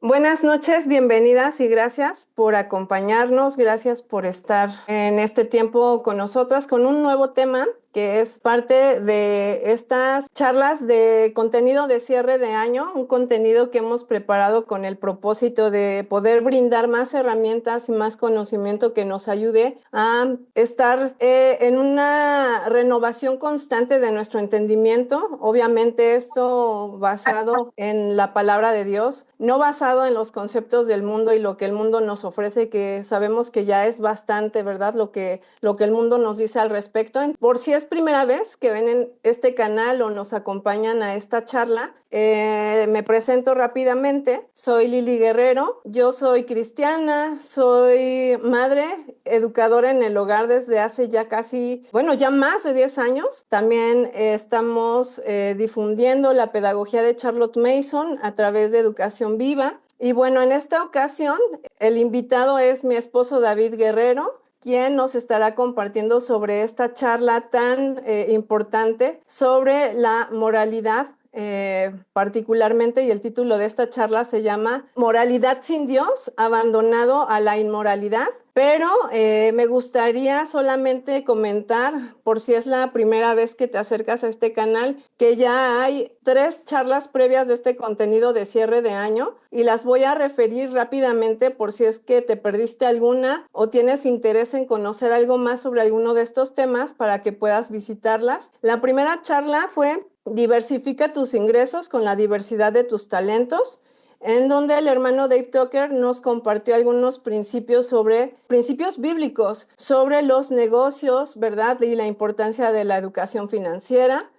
Buenas noches, bienvenidas y gracias por acompañarnos, gracias por estar en este tiempo con nosotras con un nuevo tema que es parte de estas charlas de contenido de cierre de año, un contenido que hemos preparado con el propósito de poder brindar más herramientas y más conocimiento que nos ayude a estar en una renovación constante de nuestro entendimiento. Obviamente esto basado en la palabra de Dios, no basado en los conceptos del mundo y lo que el mundo nos ofrece, que sabemos que ya es bastante, ¿verdad? Lo que el mundo nos dice al respecto. Por si es primera vez que ven en este canal o nos acompañan a esta charla, me presento rápidamente. Soy Lili Guerrero, yo soy cristiana, soy madre, educadora en el hogar desde hace ya casi, bueno, ya más de 10 años. También estamos difundiendo la pedagogía de Charlotte Mason a través de Educación Viva. Y bueno, en esta ocasión el invitado es mi esposo David Guerrero, quien nos estará compartiendo sobre esta charla tan importante sobre la moralidad, particularmente, y el título de esta charla se llama Moralidad sin Dios, abandonado a la inmoralidad. Pero me gustaría solamente comentar, por si es la primera vez que te acercas a este canal, que ya hay 3 charlas previas de este contenido de cierre de año y las voy a referir rápidamente por si es que te perdiste alguna o tienes interés en conocer algo más sobre alguno de estos temas para que puedas visitarlas. La primera charla fue Diversifica tus ingresos con la diversidad de tus talentos, en donde el hermano Dave Tucker nos compartió algunos principios bíblicos sobre los negocios, ¿verdad? Y la importancia de la educación financiera.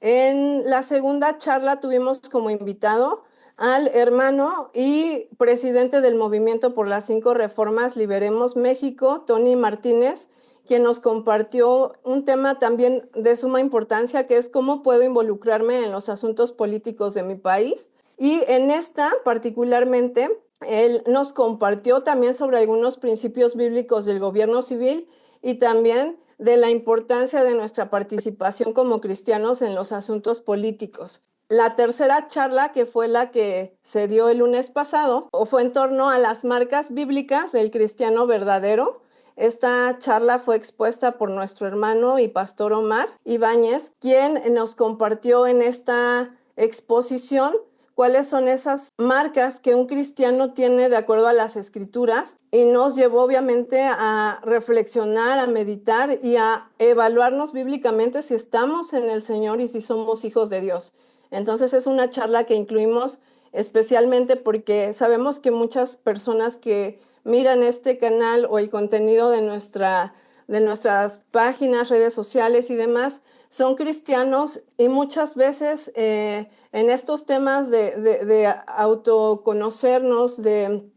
En la segunda charla tuvimos como invitado al hermano y presidente del Movimiento por las 5 Reformas Liberemos México, Tony Martínez, quien nos compartió un tema también de suma importancia, que es cómo puedo involucrarme en los asuntos políticos de mi país. Y en esta particularmente, él nos compartió también sobre algunos principios bíblicos del gobierno civil y también de la importancia de nuestra participación como cristianos en los asuntos políticos. La tercera charla, que fue la que se dio el lunes pasado, fue en torno a las marcas bíblicas del cristiano verdadero. Esta charla fue expuesta por nuestro hermano y pastor Omar Ibáñez, quien nos compartió en esta exposición cuáles son esas marcas que un cristiano tiene de acuerdo a las escrituras, y nos llevó obviamente a reflexionar, a meditar y a evaluarnos bíblicamente si estamos en el Señor y si somos hijos de Dios. Entonces es una charla que incluimos especialmente porque sabemos que muchas personas que miran este canal o el contenido de nuestras páginas, redes sociales y demás, son cristianos, y muchas veces en estos temas de autoconocernos, de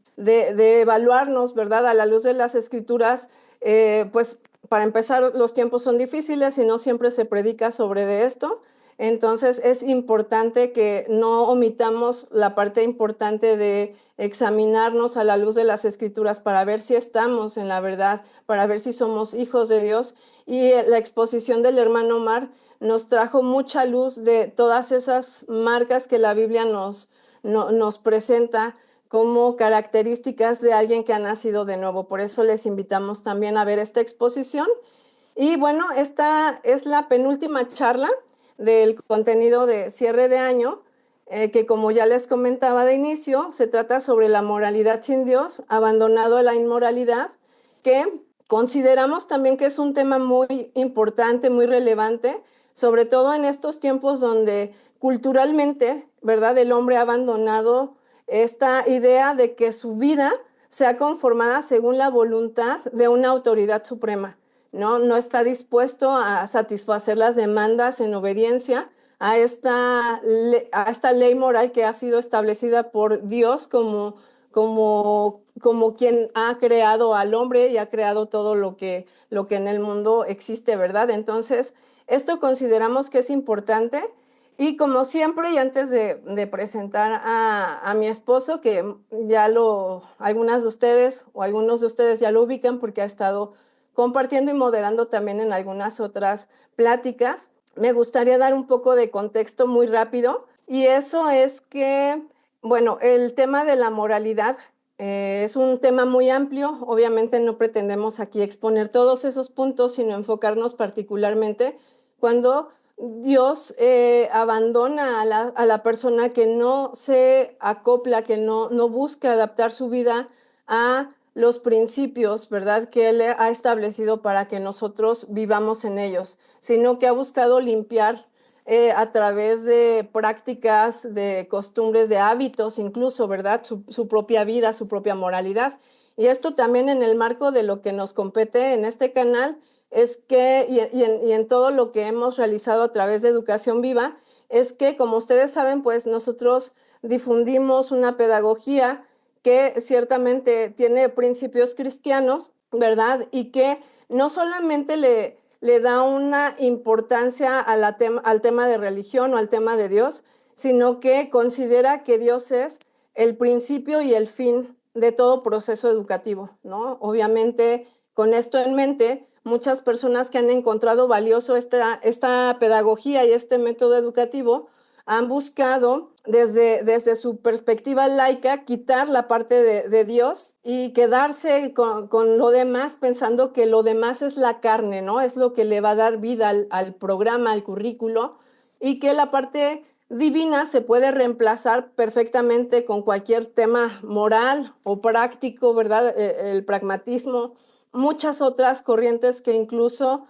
evaluarnos, ¿verdad? A la luz de las escrituras, pues para empezar los tiempos son difíciles y no siempre se predica sobre de esto. Entonces es importante que no omitamos la parte importante de examinarnos a la luz de las escrituras para ver si estamos en la verdad, para ver si somos hijos de Dios. Y la exposición del hermano Omar nos trajo mucha luz de todas esas marcas que la Biblia nos presenta como características de alguien que ha nacido de nuevo. Por eso les invitamos también a ver esta exposición. Y bueno, esta es la penúltima charla del contenido de cierre de año, que como ya les comentaba de inicio, se trata sobre la moralidad sin Dios, abandonado a la inmoralidad, que consideramos también que es un tema muy importante, muy relevante, sobre todo en estos tiempos donde culturalmente, ¿verdad?, el hombre ha abandonado esta idea de que su vida sea conformada según la voluntad de una autoridad suprema. No está dispuesto a satisfacer las demandas en obediencia a esta ley moral que ha sido establecida por Dios como quien ha creado al hombre y ha creado todo lo que en el mundo existe, ¿verdad? Entonces, esto consideramos que es importante. Y como siempre, y antes de presentar a mi esposo, que algunas de ustedes o algunos de ustedes ya lo ubican porque ha estado compartiendo y moderando también en algunas otras pláticas, me gustaría dar un poco de contexto muy rápido. Y eso es que Bueno, el tema de la moralidad es un tema muy amplio. Obviamente no pretendemos aquí exponer todos esos puntos, sino enfocarnos particularmente cuando Dios abandona a la persona que no se acopla, que no busca adaptar su vida a los principios, ¿verdad?, que Él ha establecido para que nosotros vivamos en ellos, sino que ha buscado limpiar a través de prácticas, de costumbres, de hábitos incluso, ¿verdad? Su propia vida, su propia moralidad. Y esto también en el marco de lo que nos compete en este canal es que, y en todo lo que hemos realizado a través de Educación Viva, es que, como ustedes saben, pues nosotros difundimos una pedagogía que ciertamente tiene principios cristianos, ¿verdad? Y que no solamente le da una importancia al tema de religión o al tema de Dios, sino que considera que Dios es el principio y el fin de todo proceso educativo, ¿no? Obviamente, con esto en mente, muchas personas que han encontrado valioso esta pedagogía y este método educativo han buscado desde su perspectiva laica quitar la parte de Dios y quedarse con lo demás pensando que lo demás es la carne, ¿no? Es lo que le va a dar vida al programa, al currículo, y que la parte divina se puede reemplazar perfectamente con cualquier tema moral o práctico, ¿verdad? El pragmatismo, muchas otras corrientes que incluso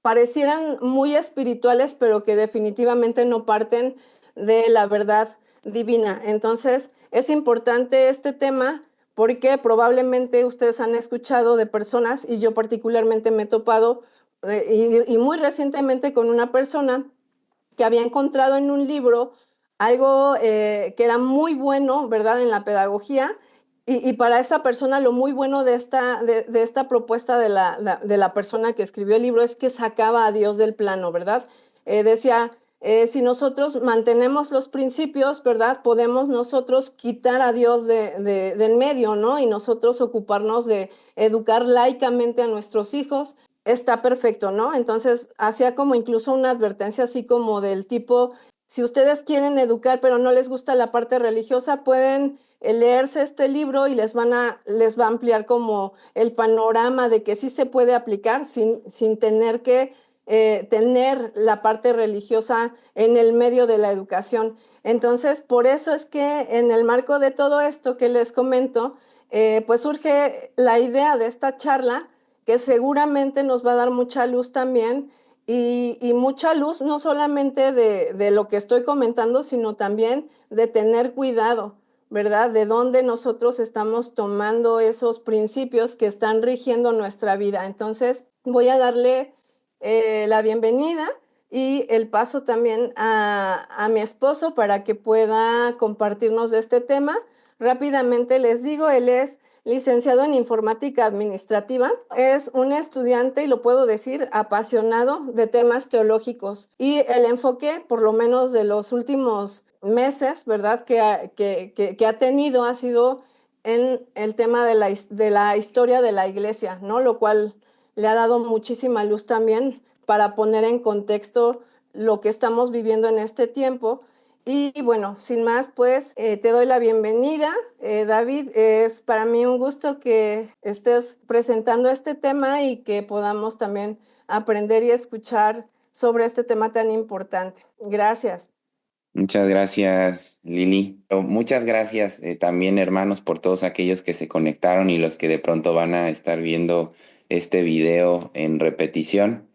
parecieran muy espirituales, pero que definitivamente no parten de la verdad divina. Entonces, es importante este tema porque probablemente ustedes han escuchado de personas, y yo particularmente me he topado, y muy recientemente con una persona que había encontrado en un libro algo que era muy bueno, ¿verdad?, en la pedagogía. Y para esa persona lo muy bueno de esta propuesta de la persona que escribió el libro es que sacaba a Dios del plano, ¿verdad? Decía, si nosotros mantenemos los principios, ¿verdad? Podemos nosotros quitar a Dios de en medio, ¿no? Y nosotros ocuparnos de educar laicamente a nuestros hijos. Está perfecto, ¿no? Entonces, hacía como incluso una advertencia así como del tipo, si ustedes quieren educar pero no les gusta la parte religiosa, pueden leerse este libro y les va a ampliar como el panorama de que sí se puede aplicar sin tener que tener la parte religiosa en el medio de la educación. Entonces, por eso es que en el marco de todo esto que les comento, pues surge la idea de esta charla que seguramente nos va a dar mucha luz también y mucha luz no solamente de lo que estoy comentando, sino también de tener cuidado, ¿verdad? De dónde nosotros estamos tomando esos principios que están rigiendo nuestra vida. Entonces, voy a darle la bienvenida y el paso también a mi esposo para que pueda compartirnos de este tema. Rápidamente les digo, él es licenciado en informática administrativa, es un estudiante, y lo puedo decir, apasionado de temas teológicos. Y el enfoque, por lo menos de los últimos meses, ¿verdad?, que ha tenido ha sido en el tema de la historia de la iglesia, ¿no? Lo cual le ha dado muchísima luz también para poner en contexto lo que estamos viviendo en este tiempo. Y bueno, sin más, pues te doy la bienvenida. David, es para mí un gusto que estés presentando este tema y que podamos también aprender y escuchar sobre este tema tan importante. Gracias. Muchas gracias, Lili. Muchas gracias también, hermanos, por todos aquellos que se conectaron y los que de pronto van a estar viendo este video en repetición.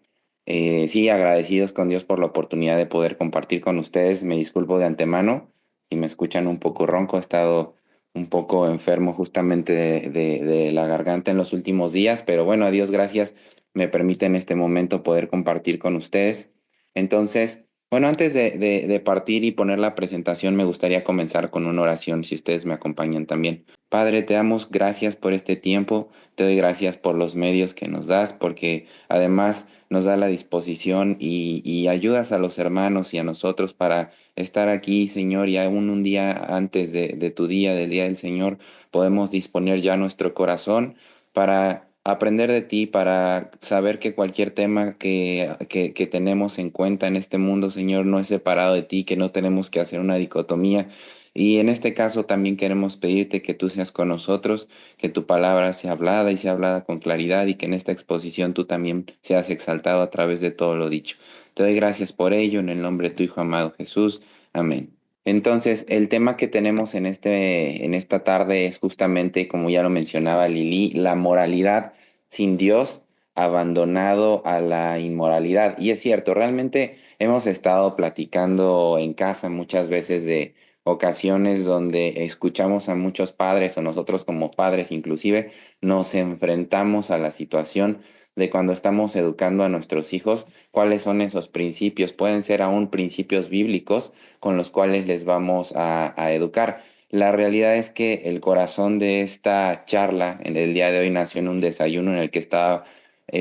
Sí, agradecidos con Dios por la oportunidad de poder compartir con ustedes. Me disculpo de antemano si me escuchan un poco ronco. He estado un poco enfermo justamente de la garganta en los últimos días, pero bueno, a Dios gracias, me permite en este momento poder compartir con ustedes. Entonces, bueno, antes de partir y poner la presentación, me gustaría comenzar con una oración, si ustedes me acompañan también. Padre, te damos gracias por este tiempo, te doy gracias por los medios que nos das, porque además nos da la disposición y ayudas a los hermanos y a nosotros para estar aquí, Señor, y aún un día antes de tu día, del día del Señor, podemos disponer ya nuestro corazón para aprender de ti, para saber que cualquier tema que tenemos en cuenta en este mundo, Señor, no es separado de ti, que no tenemos que hacer una dicotomía, Y en este caso también queremos pedirte que tú seas con nosotros, que tu palabra sea hablada y sea hablada con claridad y que en esta exposición tú también seas exaltado a través de todo lo dicho. Te doy gracias por ello en el nombre de tu Hijo amado Jesús. Amén. Entonces, el tema que tenemos en esta tarde es justamente, como ya lo mencionaba Lili, la moralidad sin Dios, abandonado a la inmoralidad. Y es cierto, realmente hemos estado platicando en casa muchas veces de ocasiones donde escuchamos a muchos padres o nosotros como padres inclusive nos enfrentamos a la situación de cuando estamos educando a nuestros hijos, cuáles son esos principios. Pueden ser aún principios bíblicos con los cuales les vamos a educar. La realidad es que el corazón de esta charla en el día de hoy nació en un desayuno en el que estaba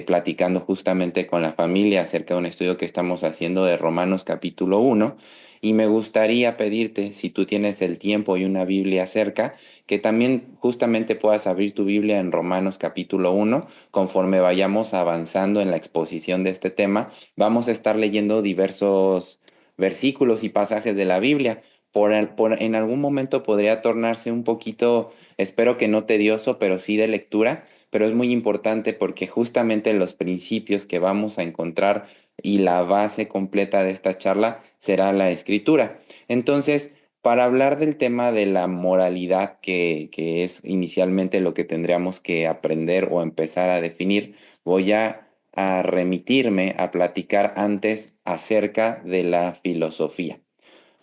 platicando justamente con la familia acerca de un estudio que estamos haciendo de Romanos capítulo 1 y me gustaría pedirte, si tú tienes el tiempo y una Biblia cerca, que también justamente puedas abrir tu Biblia en Romanos capítulo 1 conforme vayamos avanzando en la exposición de este tema. Vamos a estar leyendo diversos versículos y pasajes de la Biblia. En algún momento podría tornarse un poquito, espero que no tedioso, pero sí de lectura, pero es muy importante porque justamente los principios que vamos a encontrar y la base completa de esta charla será la escritura. Entonces, para hablar del tema de la moralidad, que es inicialmente lo que tendríamos que aprender o empezar a definir, voy a remitirme a platicar antes acerca de la filosofía.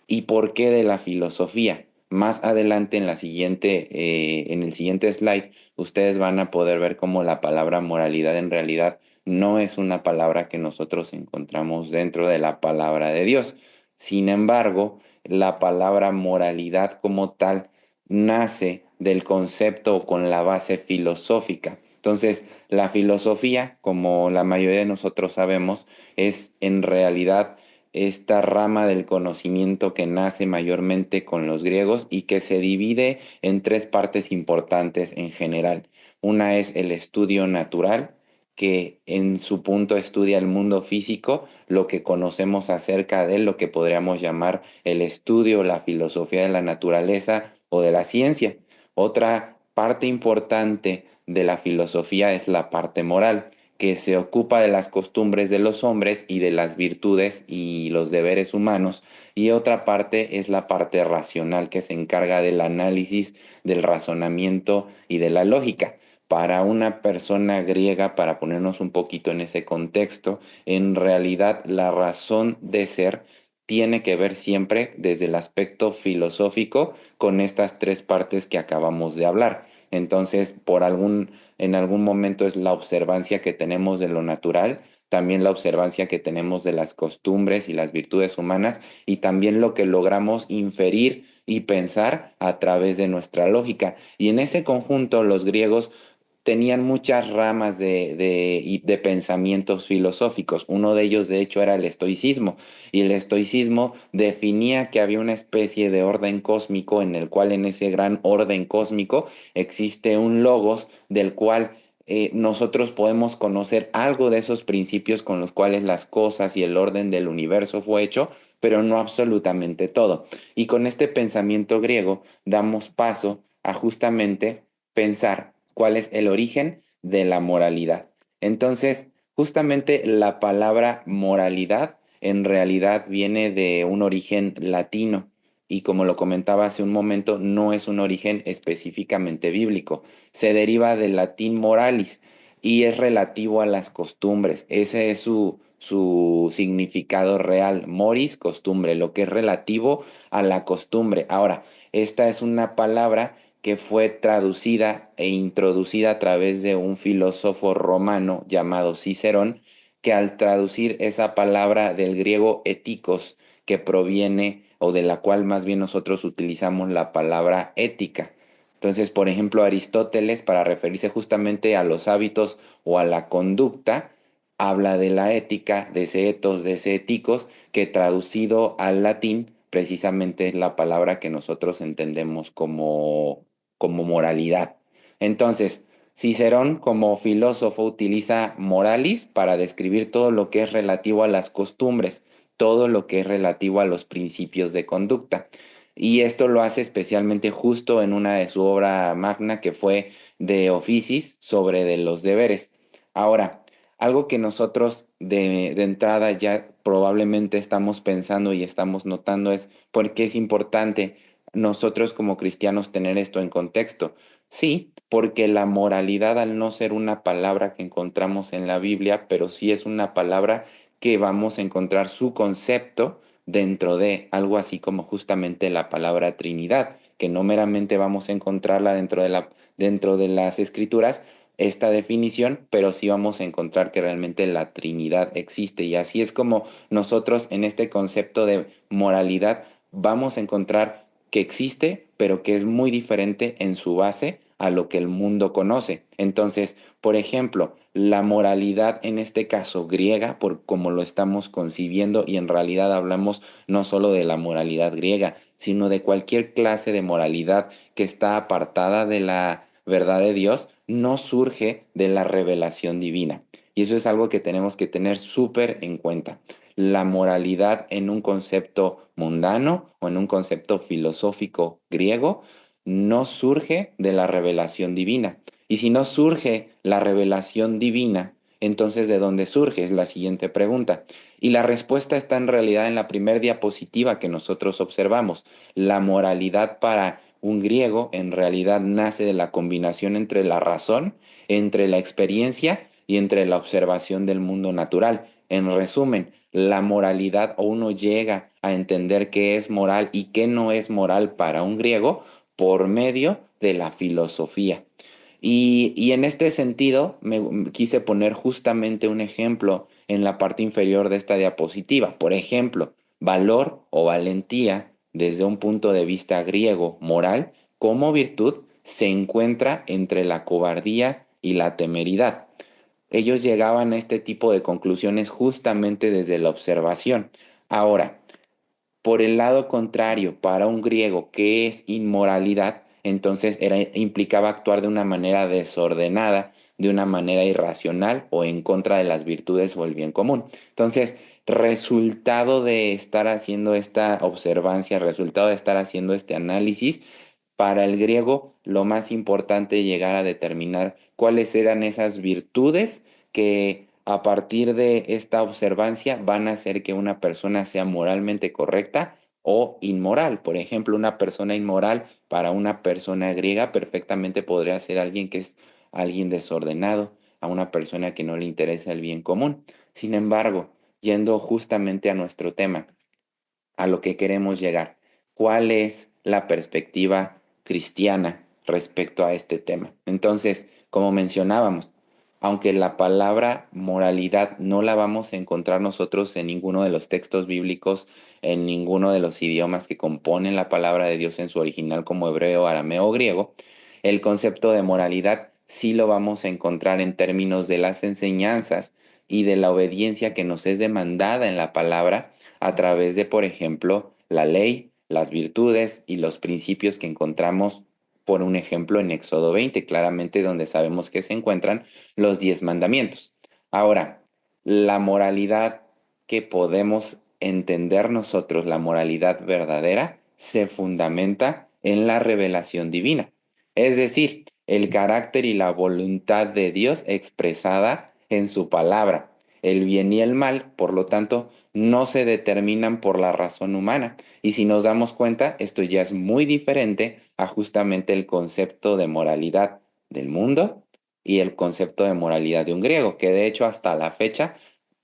¿Y por qué de la filosofía? Más adelante en el siguiente slide, ustedes van a poder ver cómo la palabra moralidad en realidad no es una palabra que nosotros encontramos dentro de la palabra de Dios. Sin embargo, la palabra moralidad como tal nace del concepto o con la base filosófica. Entonces, la filosofía, como la mayoría de nosotros sabemos, es en realidad esta rama del conocimiento que nace mayormente con los griegos y que se divide en tres partes importantes en general. Una es el estudio natural, que en su punto estudia el mundo físico, lo que conocemos acerca de él, lo que podríamos llamar el estudio, la filosofía de la naturaleza o de la ciencia. Otra parte importante de la filosofía es la parte moral, que se ocupa de las costumbres de los hombres y de las virtudes y los deberes humanos, y otra parte es la parte racional, que se encarga del análisis, del razonamiento y de la lógica. Para una persona griega, para ponernos un poquito en ese contexto, en realidad la razón de ser tiene que ver siempre desde el aspecto filosófico con estas tres partes que acabamos de hablar. Entonces, en algún momento es la observancia que tenemos de lo natural, también la observancia que tenemos de las costumbres y las virtudes humanas y también lo que logramos inferir y pensar a través de nuestra lógica. Y en ese conjunto los griegos tenían muchas ramas de pensamientos filosóficos. Uno de ellos, de hecho, era el estoicismo. Y el estoicismo definía que había una especie de orden cósmico en el cual en ese gran orden cósmico existe un logos del cual nosotros podemos conocer algo de esos principios con los cuales las cosas y el orden del universo fue hecho, pero no absolutamente todo. Y con este pensamiento griego damos paso a justamente pensar cuál es el origen de la moralidad. Entonces, justamente la palabra moralidad en realidad viene de un origen latino y como lo comentaba hace un momento, no es un origen específicamente bíblico. Se deriva del latín moralis y es relativo a las costumbres. Ese es su significado real. Moris, costumbre, lo que es relativo a la costumbre. Ahora, esta es una palabra que fue traducida e introducida a través de un filósofo romano llamado Cicerón, que al traducir esa palabra del griego éticos, que proviene o de la cual más bien nosotros utilizamos la palabra ética. Entonces, por ejemplo, Aristóteles, para referirse justamente a los hábitos o a la conducta, habla de la ética, de ese etos, de ese éticos, que traducido al latín precisamente es la palabra que nosotros entendemos como moralidad. Entonces, Cicerón como filósofo utiliza moralis para describir todo lo que es relativo a las costumbres, todo lo que es relativo a los principios de conducta. Y esto lo hace especialmente justo en una de su obra magna que fue De Officis sobre de los deberes. Ahora, algo que nosotros de entrada ya probablemente estamos pensando y estamos notando es por qué es importante nosotros como cristianos tener esto en contexto. Sí, porque la moralidad al no ser una palabra que encontramos en la Biblia, pero sí es una palabra que vamos a encontrar su concepto dentro de algo así como justamente la palabra Trinidad, que no meramente vamos a encontrarla dentro de las escrituras, esta definición, pero sí vamos a encontrar que realmente la Trinidad existe. Y así es como nosotros en este concepto de moralidad vamos a encontrar que existe, pero que es muy diferente en su base a lo que el mundo conoce. Entonces, por ejemplo, la moralidad en este caso griega, por como lo estamos concibiendo, y en realidad hablamos no solo de la moralidad griega, sino de cualquier clase de moralidad que está apartada de la verdad de Dios, no surge de la revelación divina. Y eso es algo que tenemos que tener súper en cuenta. La moralidad en un concepto mundano o en un concepto filosófico griego no surge de la revelación divina. Y si no surge la revelación divina, entonces ¿de dónde surge? Es la siguiente pregunta. Y la respuesta está en realidad en la primera diapositiva que nosotros observamos. La moralidad para un griego en realidad nace de la combinación entre la razón, entre la experiencia y entre la observación del mundo natural. En resumen, la moralidad o uno llega a entender qué es moral y qué no es moral para un griego por medio de la filosofía. Y en este sentido, quise poner justamente un ejemplo en la parte inferior de esta diapositiva. Por ejemplo, valor o valentía desde un punto de vista griego moral como virtud se encuentra entre la cobardía y la temeridad. Ellos llegaban a este tipo de conclusiones justamente desde la observación. Ahora, por el lado contrario, para un griego, ¿qué es inmoralidad? Entonces implicaba actuar de una manera desordenada, de una manera irracional o en contra de las virtudes o el bien común. Entonces, resultado de estar haciendo esta observancia, resultado de estar haciendo este análisis, para el griego lo más importante es llegar a determinar cuáles eran esas virtudes que a partir de esta observancia van a hacer que una persona sea moralmente correcta o inmoral. Por ejemplo, una persona inmoral para una persona griega perfectamente podría ser alguien que es alguien desordenado, a una persona que no le interesa el bien común. Sin embargo, yendo justamente a nuestro tema, a lo que queremos llegar, ¿cuál es la perspectiva cristiana respecto a este tema? Entonces, como mencionábamos, aunque la palabra moralidad no la vamos a encontrar nosotros en ninguno de los textos bíblicos, en ninguno de los idiomas que componen la palabra de Dios en su original como hebreo, arameo o griego, el concepto de moralidad sí lo vamos a encontrar en términos de las enseñanzas y de la obediencia que nos es demandada en la palabra a través de, por ejemplo, la ley, las virtudes y los principios que encontramos, por un ejemplo, en Éxodo 20, claramente donde sabemos que se encuentran los 10 mandamientos. Ahora, la moralidad que podemos entender nosotros, la moralidad verdadera, se fundamenta en la revelación divina. Es decir, el carácter y la voluntad de Dios expresada en su palabra. El bien y el mal, por lo tanto, no se determinan por la razón humana. Y si nos damos cuenta, esto ya es muy diferente a justamente el concepto de moralidad del mundo y el concepto de moralidad de un griego, que de hecho hasta la fecha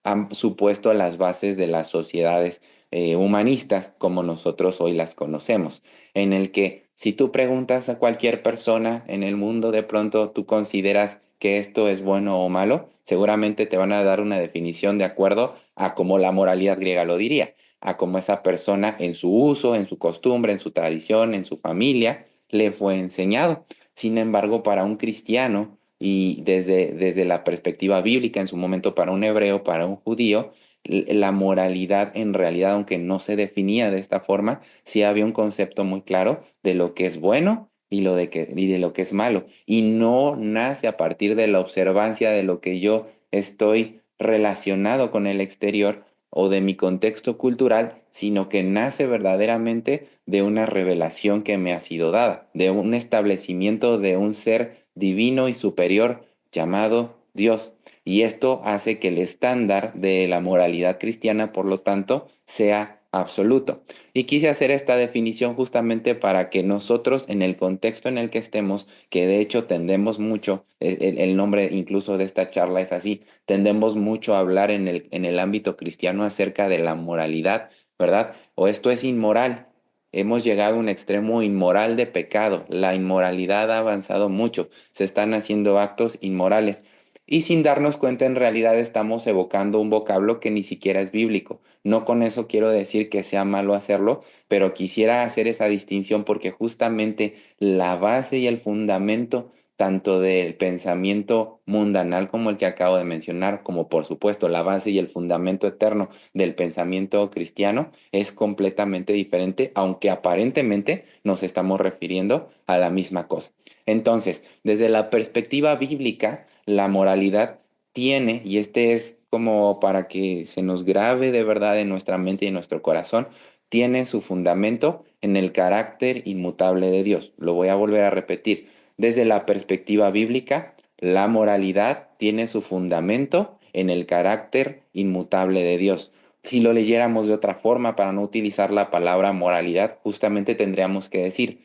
han supuesto las bases de las sociedades humanistas como nosotros hoy las conocemos, en el que si tú preguntas a cualquier persona en el mundo, de pronto tú consideras que esto es bueno o malo, seguramente te van a dar una definición de acuerdo a cómo la moralidad griega lo diría, a cómo esa persona en su uso, en su costumbre, en su tradición, en su familia, le fue enseñado. Sin embargo, para un cristiano y desde la perspectiva bíblica, en su momento para un hebreo, para un judío, la moralidad en realidad, aunque no se definía de esta forma, sí había un concepto muy claro de lo que es bueno y de lo que es malo. Y no nace a partir de la observancia de lo que yo estoy relacionado con el exterior, o de mi contexto cultural, sino que nace verdaderamente de una revelación que me ha sido dada, de un establecimiento de un ser divino y superior llamado Dios. Y esto hace que el estándar de la moralidad cristiana, por lo tanto, sea absoluto. Y quise hacer esta definición justamente para que nosotros, en el contexto en el que estemos, que de hecho tendemos mucho, el nombre incluso de esta charla es así, tendemos mucho a hablar en el ámbito cristiano acerca de la moralidad, ¿verdad? O esto es inmoral. Hemos llegado a un extremo inmoral de pecado. La inmoralidad ha avanzado mucho. Se están haciendo actos inmorales. Y sin darnos cuenta, en realidad estamos evocando un vocablo que ni siquiera es bíblico. No con eso quiero decir que sea malo hacerlo, pero quisiera hacer esa distinción porque justamente la base y el fundamento tanto del pensamiento mundanal como el que acabo de mencionar, como por supuesto la base y el fundamento eterno del pensamiento cristiano, es completamente diferente, aunque aparentemente nos estamos refiriendo a la misma cosa. Entonces, desde la perspectiva bíblica, la moralidad tiene, y este es como para que se nos grabe de verdad en nuestra mente y en nuestro corazón, tiene su fundamento en el carácter inmutable de Dios. Lo voy a volver a repetir. Desde la perspectiva bíblica, la moralidad tiene su fundamento en el carácter inmutable de Dios. Si lo leyéramos de otra forma, para no utilizar la palabra moralidad, justamente tendríamos que decir,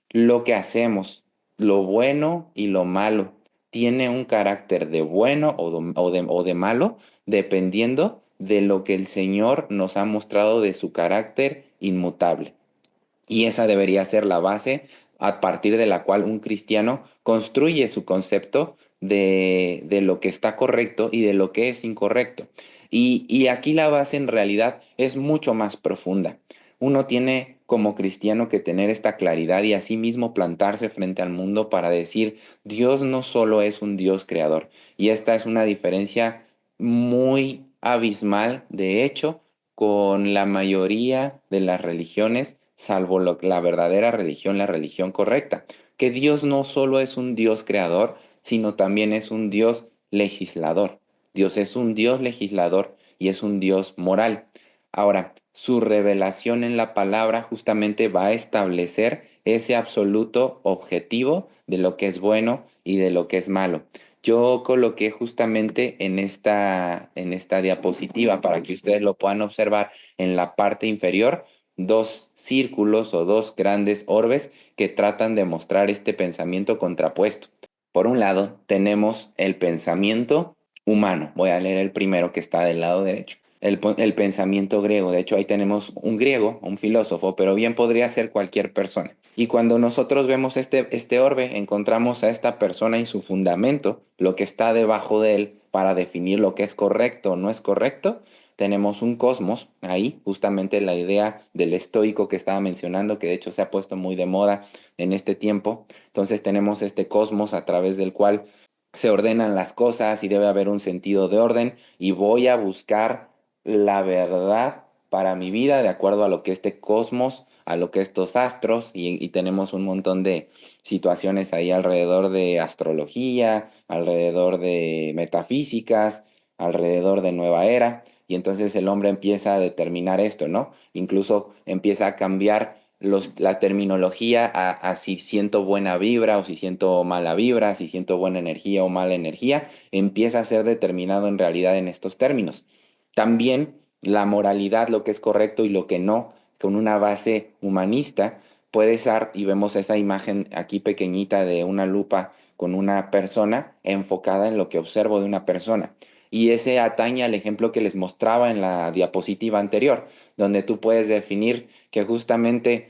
lo que hacemos, lo bueno y lo malo, tiene un carácter de bueno o de malo, dependiendo de lo que el Señor nos ha mostrado de su carácter inmutable. Y esa debería ser la base a partir de la cual un cristiano construye su concepto de lo que está correcto y de lo que es incorrecto. Y aquí la base en realidad es mucho más profunda. Uno tiene como cristiano que tener esta claridad y asimismo plantarse frente al mundo para decir, Dios no solo es un Dios creador. Y esta es una diferencia muy abismal, de hecho, con la mayoría de las religiones, salvo la verdadera religión, la religión correcta, que Dios no solo es un Dios creador, sino también es un Dios legislador. Dios es un Dios legislador y es un Dios moral. Ahora, su revelación en la palabra justamente va a establecer ese absoluto objetivo de lo que es bueno y de lo que es malo. Yo coloqué justamente en esta diapositiva para que ustedes lo puedan observar en la parte inferior dos círculos o dos grandes orbes que tratan de mostrar este pensamiento contrapuesto. Por un lado, tenemos el pensamiento humano. Voy a leer el primero que está del lado derecho. El pensamiento griego. De hecho, ahí tenemos un griego, un filósofo, pero bien podría ser cualquier persona. Y cuando nosotros vemos este orbe, encontramos a esta persona y su fundamento, lo que está debajo de él para definir lo que es correcto o no es correcto. Tenemos un cosmos ahí, justamente la idea del estoico que estaba mencionando, que de hecho se ha puesto muy de moda en este tiempo. Entonces tenemos este cosmos a través del cual se ordenan las cosas y debe haber un sentido de orden y voy a buscar la verdad para mi vida de acuerdo a lo que este cosmos, a lo que estos astros y tenemos un montón de situaciones ahí alrededor de astrología, alrededor de metafísicas, alrededor de nueva era. Y entonces el hombre empieza a determinar esto, ¿no? Incluso empieza a cambiar la terminología a si siento buena vibra o si siento mala vibra, si siento buena energía o mala energía, empieza a ser determinado en realidad en estos términos. También la moralidad, lo que es correcto y lo que no, con una base humanista, puede ser, y vemos esa imagen aquí pequeñita de una lupa con una persona enfocada en lo que observo de una persona. Y ese atañe al ejemplo que les mostraba en la diapositiva anterior, donde tú puedes definir que justamente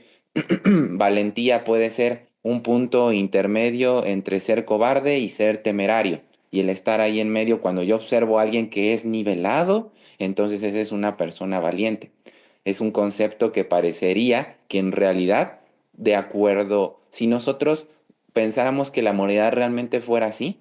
valentía puede ser un punto intermedio entre ser cobarde y ser temerario. Y el estar ahí en medio, cuando yo observo a alguien que es nivelado, entonces esa es una persona valiente. Es un concepto que parecería que en realidad, de acuerdo, si nosotros pensáramos que la moralidad realmente fuera así,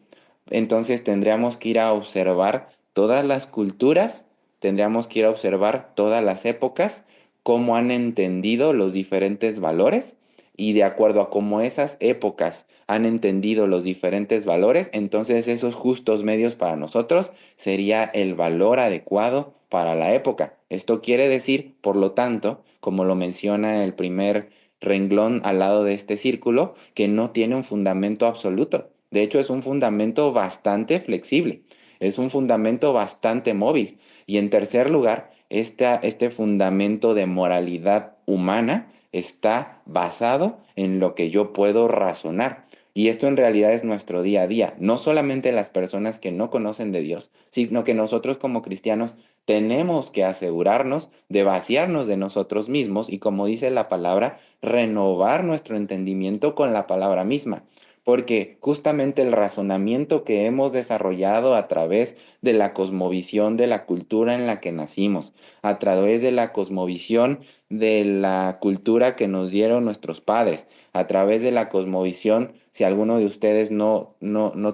entonces tendríamos que ir a observar todas las culturas, tendríamos que ir a observar todas las épocas, cómo han entendido los diferentes valores y de acuerdo a cómo esas épocas han entendido los diferentes valores, entonces esos justos medios para nosotros sería el valor adecuado para la época. Esto quiere decir, por lo tanto, como lo menciona el primer renglón al lado de este círculo, que no tiene un fundamento absoluto. De hecho, es un fundamento bastante flexible, es un fundamento bastante móvil. Y en tercer lugar, este fundamento de moralidad humana está basado en lo que yo puedo razonar. Y esto en realidad es nuestro día a día. No solamente las personas que no conocen de Dios, sino que nosotros como cristianos tenemos que asegurarnos de vaciarnos de nosotros mismos y, como dice la palabra, renovar nuestro entendimiento con la palabra misma. Porque justamente el razonamiento que hemos desarrollado a través de la cosmovisión de la cultura en la que nacimos, a través de la cosmovisión de la cultura que nos dieron nuestros padres, a través de la cosmovisión, si alguno de ustedes no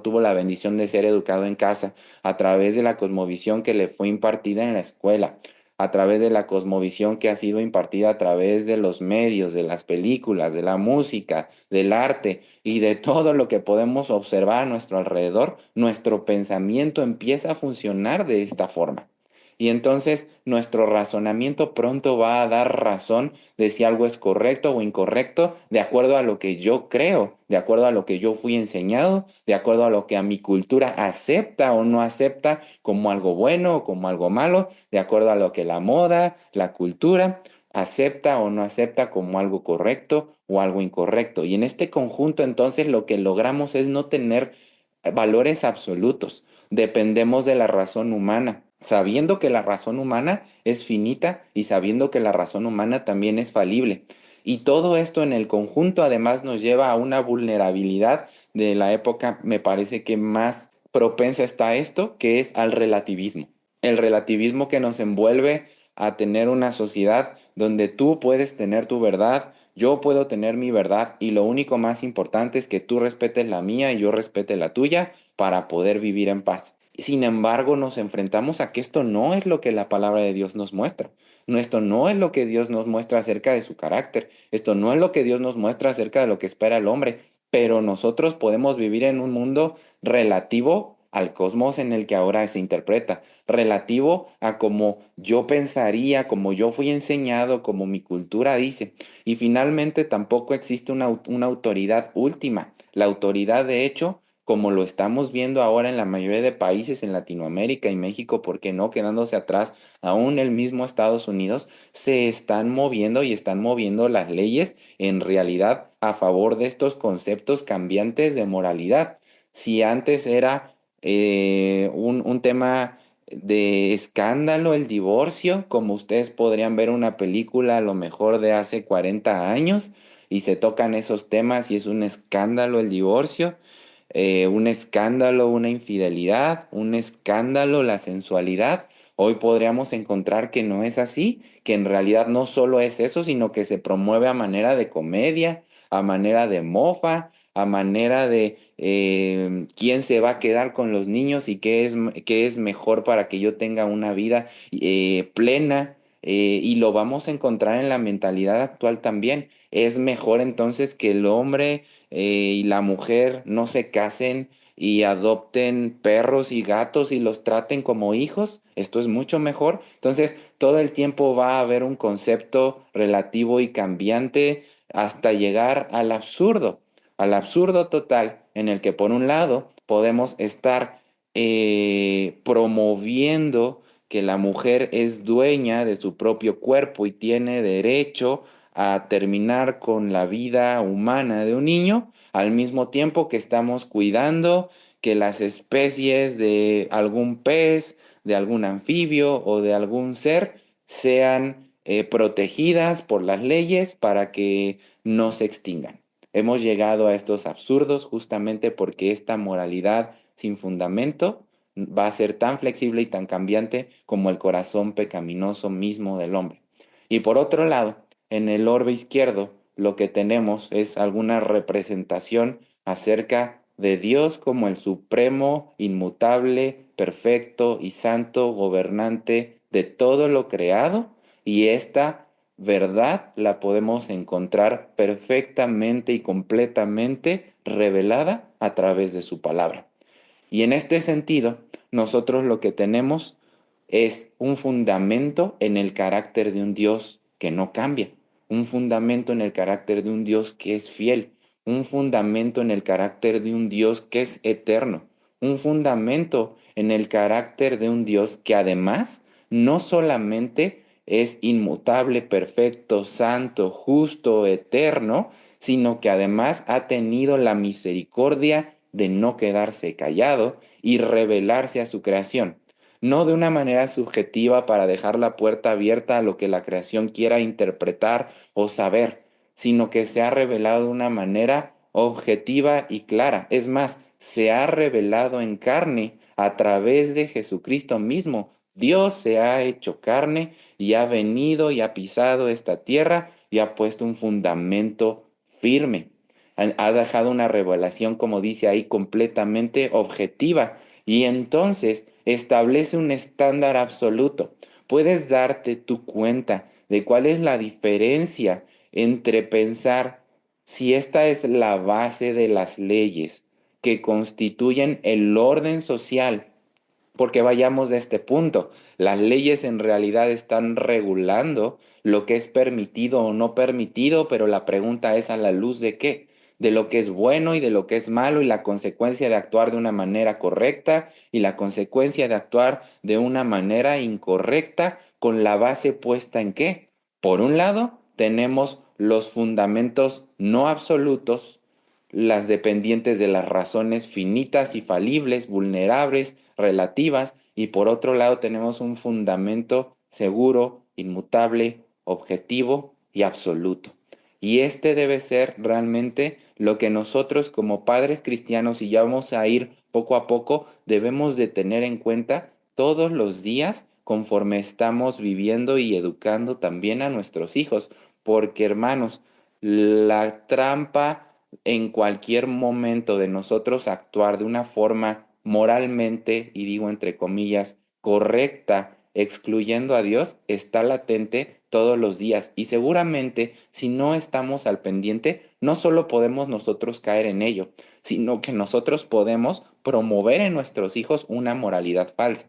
tuvo la bendición de ser educado en casa, a través de la cosmovisión que le fue impartida en la escuela, a través de la cosmovisión que ha sido impartida a través de los medios, de las películas, de la música, del arte y de todo lo que podemos observar a nuestro alrededor, nuestro pensamiento empieza a funcionar de esta forma. Y entonces nuestro razonamiento pronto va a dar razón de si algo es correcto o incorrecto, de acuerdo a lo que yo creo, de acuerdo a lo que yo fui enseñado, de acuerdo a lo que a mi cultura acepta o no acepta como algo bueno o como algo malo, de acuerdo a lo que la moda, la cultura acepta o no acepta como algo correcto o algo incorrecto. Y en este conjunto entonces lo que logramos es no tener valores absolutos. Dependemos de la razón humana, sabiendo que la razón humana es finita y sabiendo que la razón humana también es falible. Y todo esto en el conjunto además nos lleva a una vulnerabilidad de la época, me parece que más propensa está a esto, que es al relativismo. El relativismo que nos envuelve a tener una sociedad donde tú puedes tener tu verdad, yo puedo tener mi verdad y lo único más importante es que tú respetes la mía y yo respete la tuya para poder vivir en paz. Sin embargo, nos enfrentamos a que esto no es lo que la palabra de Dios nos muestra. No, esto no es lo que Dios nos muestra acerca de su carácter. Esto no es lo que Dios nos muestra acerca de lo que espera el hombre. Pero nosotros podemos vivir en un mundo relativo al cosmos en el que ahora se interpreta, relativo a como yo pensaría, como yo fui enseñado, como mi cultura dice. Y finalmente tampoco existe una autoridad última. La autoridad, de hecho, como lo estamos viendo ahora en la mayoría de países en Latinoamérica y México, ¿por qué no? Quedándose atrás, aún el mismo Estados Unidos, se están moviendo y están moviendo las leyes en realidad a favor de estos conceptos cambiantes de moralidad. Si antes era un tema de escándalo el divorcio, como ustedes podrían ver una película a lo mejor de hace 40 años y se tocan esos temas y es un escándalo el divorcio, un escándalo una infidelidad, un escándalo la sensualidad. Hoy podríamos encontrar que no es así, que en realidad no solo es eso, sino que se promueve a manera de comedia, a manera de mofa, a manera de quién se va a quedar con los niños y qué es mejor para que yo tenga una vida plena. Y lo vamos a encontrar en la mentalidad actual también. Es mejor entonces que el hombre y la mujer no se casen y adopten perros y gatos y los traten como hijos. Esto es mucho mejor. Entonces, todo el tiempo va a haber un concepto relativo y cambiante hasta llegar al absurdo total en el que por un lado podemos estar promoviendo que la mujer es dueña de su propio cuerpo y tiene derecho a terminar con la vida humana de un niño, al mismo tiempo que estamos cuidando que las especies de algún pez, de algún anfibio o de algún ser sean protegidas por las leyes para que no se extingan. Hemos llegado a estos absurdos justamente porque esta moralidad sin fundamento va a ser tan flexible y tan cambiante como el corazón pecaminoso mismo del hombre. Y por otro lado, en el orbe izquierdo, lo que tenemos es alguna representación acerca de Dios como el supremo, inmutable, perfecto y santo gobernante de todo lo creado, y esta verdad la podemos encontrar perfectamente y completamente revelada a través de su palabra. Y en este sentido, nosotros lo que tenemos es un fundamento en el carácter de un Dios que no cambia, un fundamento en el carácter de un Dios que es fiel, un fundamento en el carácter de un Dios que es eterno, un fundamento en el carácter de un Dios que además no solamente es inmutable, perfecto, santo, justo, eterno, sino que además ha tenido la misericordia de no quedarse callado y revelarse a su creación, no de una manera subjetiva para dejar la puerta abierta a lo que la creación quiera interpretar o saber, sino que se ha revelado de una manera objetiva y clara. Es más, se ha revelado en carne a través de Jesucristo mismo. Dios se ha hecho carne y ha venido y ha pisado esta tierra y ha puesto un fundamento firme. Ha dejado una revelación, como dice ahí, completamente objetiva y entonces establece un estándar absoluto. Puedes darte tu cuenta de cuál es la diferencia entre pensar si esta es la base de las leyes que constituyen el orden social, porque vayamos de este punto. Las leyes en realidad están regulando lo que es permitido o no permitido, pero la pregunta es, ¿a la luz de qué? De lo que es bueno y de lo que es malo y la consecuencia de actuar de una manera correcta y la consecuencia de actuar de una manera incorrecta, con la base puesta en qué. Por un lado, tenemos los fundamentos no absolutos, las dependientes de las razones finitas y falibles, vulnerables, relativas, y por otro lado tenemos un fundamento seguro, inmutable, objetivo y absoluto. Y este debe ser realmente lo que nosotros como padres cristianos, y ya vamos a ir poco a poco, debemos de tener en cuenta todos los días conforme estamos viviendo y educando también a nuestros hijos. Porque hermanos, la trampa en cualquier momento de nosotros actuar de una forma moralmente, y digo entre comillas, correcta, excluyendo a Dios, está latente todos los días. Y seguramente si no estamos al pendiente, no solo podemos nosotros caer en ello, sino que nosotros podemos promover en nuestros hijos una moralidad falsa.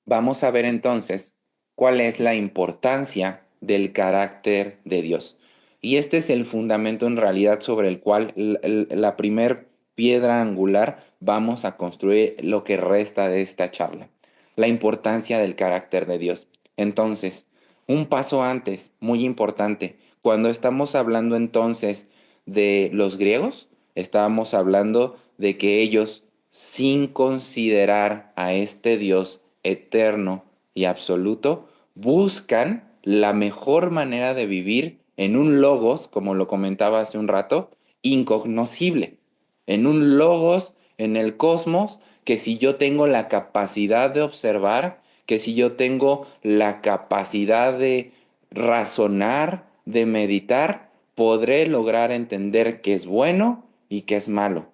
Vamos a ver entonces cuál es la importancia del carácter de Dios. Y este es el fundamento en realidad sobre el cual la primer piedra angular vamos a construir lo que resta de esta charla. La importancia del carácter de Dios. Entonces, un paso antes, muy importante, cuando estamos hablando entonces de los griegos, estábamos hablando de que ellos, sin considerar a este Dios eterno y absoluto, buscan la mejor manera de vivir en un logos, como lo comentaba hace un rato, incognoscible, en un logos en el cosmos que si yo tengo la capacidad de observar, que si yo tengo la capacidad de razonar, de meditar, podré lograr entender qué es bueno y qué es malo.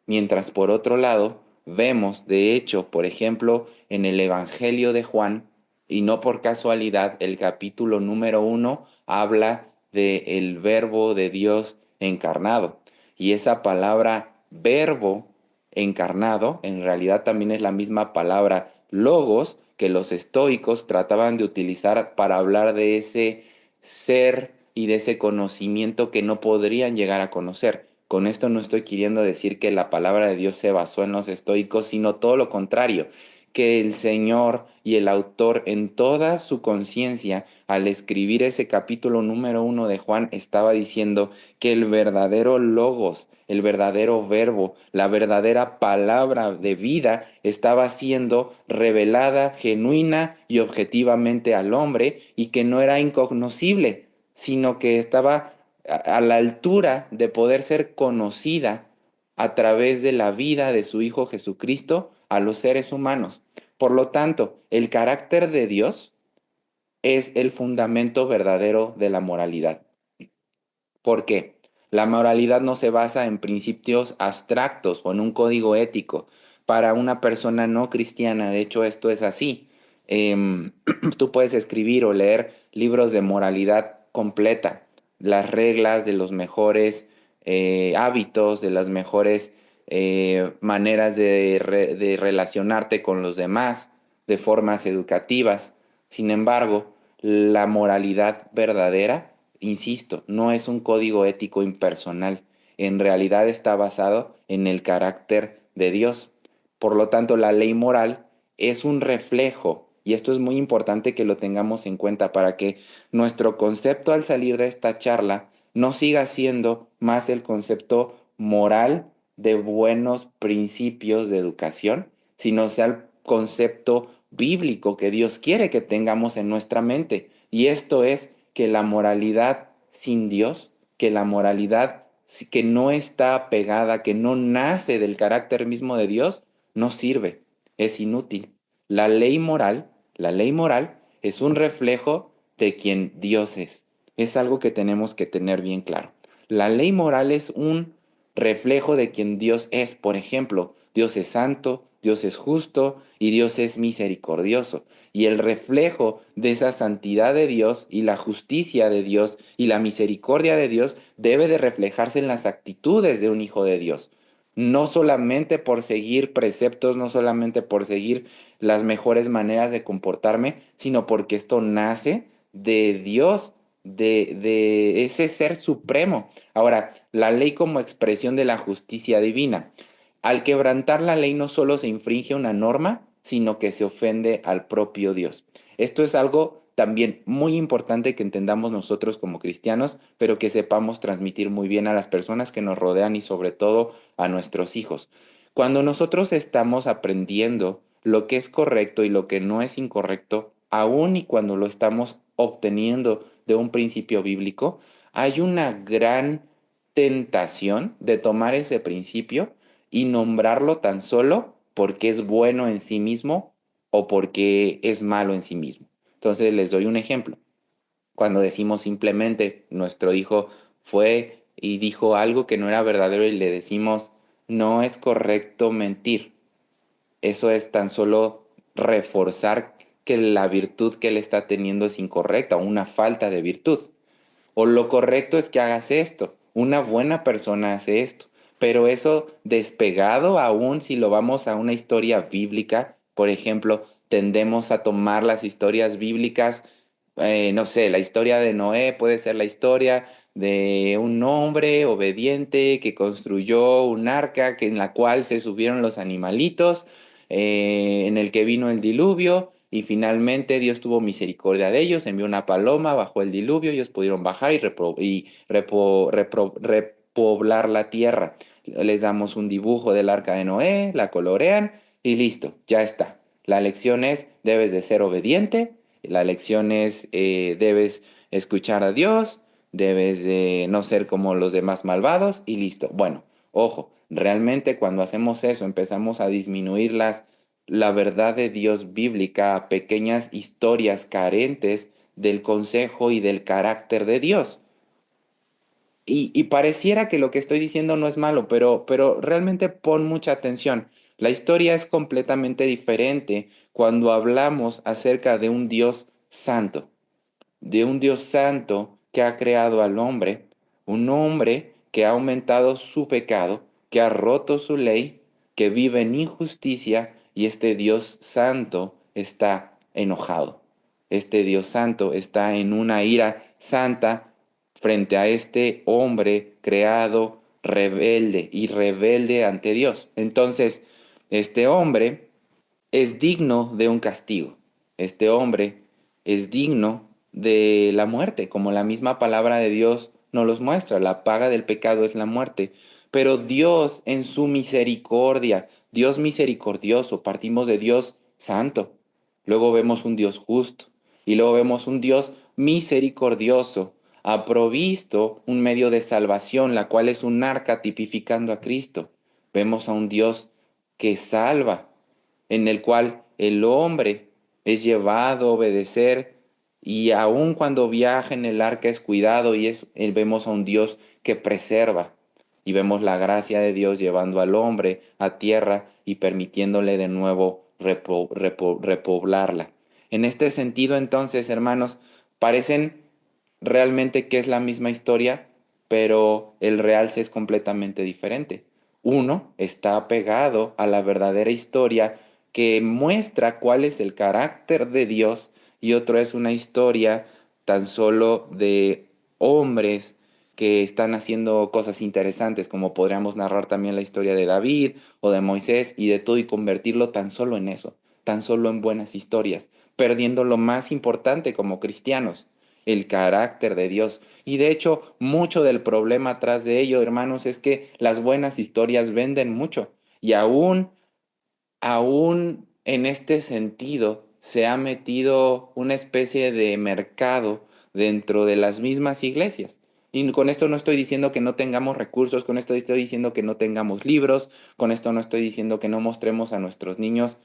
Mientras por otro lado, vemos, de hecho, por ejemplo, en el Evangelio de Juan, y no por casualidad, el capítulo número 1 habla del verbo de Dios encarnado. Y esa palabra verbo encarnado en realidad también es la misma palabra logos que los estoicos trataban de utilizar para hablar de ese ser y de ese conocimiento que no podrían llegar a conocer. Con esto no estoy queriendo decir que la palabra de Dios se basó en los estoicos, sino todo lo contrario, que el Señor y el autor en toda su conciencia, al escribir ese capítulo número 1 de Juan, estaba diciendo que el verdadero logos, el verdadero verbo, la verdadera palabra de vida estaba siendo revelada genuina y objetivamente al hombre y que no era incognoscible, sino que estaba a la altura de poder ser conocida a través de la vida de su Hijo Jesucristo a los seres humanos. Por lo tanto, el carácter de Dios es el fundamento verdadero de la moralidad. ¿Por qué? La moralidad no se basa en principios abstractos o en un código ético. Para una persona no cristiana, de hecho, esto es así. Tú puedes escribir o leer libros de moralidad completa, las reglas de los mejores hábitos, de las mejores maneras de relacionarte con los demás, de formas educativas. Sin embargo, la moralidad verdadera, insisto, no es un código ético impersonal. En realidad está basado en el carácter de Dios. Por lo tanto, la ley moral es un reflejo, y esto es muy importante que lo tengamos en cuenta para que nuestro concepto al salir de esta charla no siga siendo más el concepto moral de buenos principios de educación, sino sea el concepto bíblico que Dios quiere que tengamos en nuestra mente. Y esto es que la moralidad sin Dios, que la moralidad que no está pegada, que no nace del carácter mismo de Dios, no sirve, es inútil. La ley moral es un reflejo de quien Dios es. Es algo que tenemos que tener bien claro. La ley moral es un reflejo de quien Dios es. Por ejemplo, Dios es santo, Dios es justo y Dios es misericordioso. Y el reflejo de esa santidad de Dios y la justicia de Dios y la misericordia de Dios debe de reflejarse en las actitudes de un hijo de Dios. No solamente por seguir preceptos, no solamente por seguir las mejores maneras de comportarme, sino porque esto nace de Dios, de ese ser supremo. Ahora, la ley como expresión de la justicia divina. Al quebrantar la ley no solo se infringe una norma, sino que se ofende al propio Dios. Esto es algo también muy importante que entendamos nosotros como cristianos, pero que sepamos transmitir muy bien a las personas que nos rodean y sobre todo a nuestros hijos. Cuando nosotros estamos aprendiendo lo que es correcto y lo que no es incorrecto, aun y cuando lo estamos obteniendo de un principio bíblico, hay una gran tentación de tomar ese principio y nombrarlo tan solo porque es bueno en sí mismo o porque es malo en sí mismo. Entonces les doy un ejemplo. Cuando decimos simplemente nuestro hijo fue y dijo algo que no era verdadero y le decimos no es correcto mentir. Eso es tan solo reforzar que la virtud que él está teniendo es incorrecta o una falta de virtud. O lo correcto es que hagas esto. Una buena persona hace esto. Pero eso despegado aún si lo vamos a una historia bíblica, por ejemplo, tendemos a tomar las historias bíblicas, no sé, la historia de Noé puede ser la historia de un hombre obediente que construyó un arca en la cual se subieron los animalitos, en el que vino el diluvio y finalmente Dios tuvo misericordia de ellos, envió una paloma, bajó el diluvio, ellos pudieron bajar y repoblar la tierra. Les damos un dibujo del arca de Noé, la colorean y listo, ya está. La lección es, debes de ser obediente, la lección es, debes escuchar a Dios, debes de no ser como los demás malvados y listo. Bueno, ojo, realmente cuando hacemos eso empezamos a disminuir la verdad de Dios bíblica a pequeñas historias carentes del consejo y del carácter de Dios. Y pareciera que lo que estoy diciendo no es malo, pero realmente pon mucha atención. La historia es completamente diferente cuando hablamos acerca de un Dios santo que ha creado al hombre, un hombre que ha aumentado su pecado, que ha roto su ley, que vive en injusticia y este Dios santo está enojado. Este Dios santo está en una ira santa frente a este hombre creado rebelde y rebelde ante Dios. Entonces, este hombre es digno de un castigo. Este hombre es digno de la muerte, como la misma palabra de Dios nos los muestra. La paga del pecado es la muerte. Pero Dios en su misericordia, Dios misericordioso, partimos de Dios santo. Luego vemos un Dios justo y luego vemos un Dios misericordioso. Ha provisto un medio de salvación, la cual es un arca tipificando a Cristo. Vemos a un Dios que salva, en el cual el hombre es llevado a obedecer y aun cuando viaja en el arca es cuidado y vemos a un Dios que preserva y vemos la gracia de Dios llevando al hombre a tierra y permitiéndole de nuevo repoblarla. En este sentido, entonces, hermanos, parecen realmente que es la misma historia, pero el realce es completamente diferente. Uno está apegado a la verdadera historia que muestra cuál es el carácter de Dios y otro es una historia tan solo de hombres que están haciendo cosas interesantes, como podríamos narrar también la historia de David o de Moisés y de todo y convertirlo tan solo en eso, tan solo en buenas historias, perdiendo lo más importante como cristianos, el carácter de Dios. Y de hecho, mucho del problema atrás de ello, hermanos, es que las buenas historias venden mucho y aún en este sentido se ha metido una especie de mercado dentro de las mismas iglesias. Y con esto no estoy diciendo que no tengamos recursos, con esto estoy diciendo que no tengamos libros, con esto no estoy diciendo que no mostremos a nuestros niños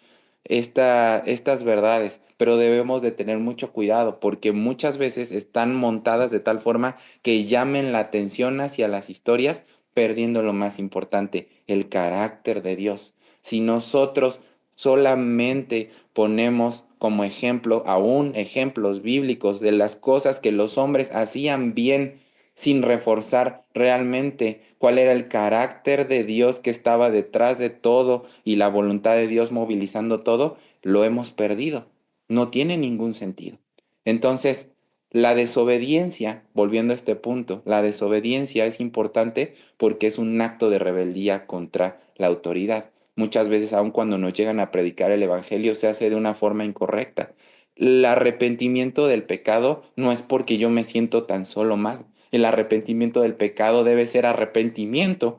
estas verdades, pero debemos de tener mucho cuidado porque muchas veces están montadas de tal forma que llamen la atención hacia las historias, perdiendo lo más importante, el carácter de Dios. Si nosotros solamente ponemos como ejemplo, aún ejemplos bíblicos de las cosas que los hombres hacían bien, sin reforzar realmente cuál era el carácter de Dios que estaba detrás de todo y la voluntad de Dios movilizando todo, lo hemos perdido. No tiene ningún sentido. Entonces, la desobediencia, volviendo a este punto, la desobediencia es importante porque es un acto de rebeldía contra la autoridad. Muchas veces, aun cuando nos llegan a predicar el Evangelio, se hace de una forma incorrecta. El arrepentimiento del pecado no es porque yo me siento tan solo mal. El arrepentimiento del pecado debe ser arrepentimiento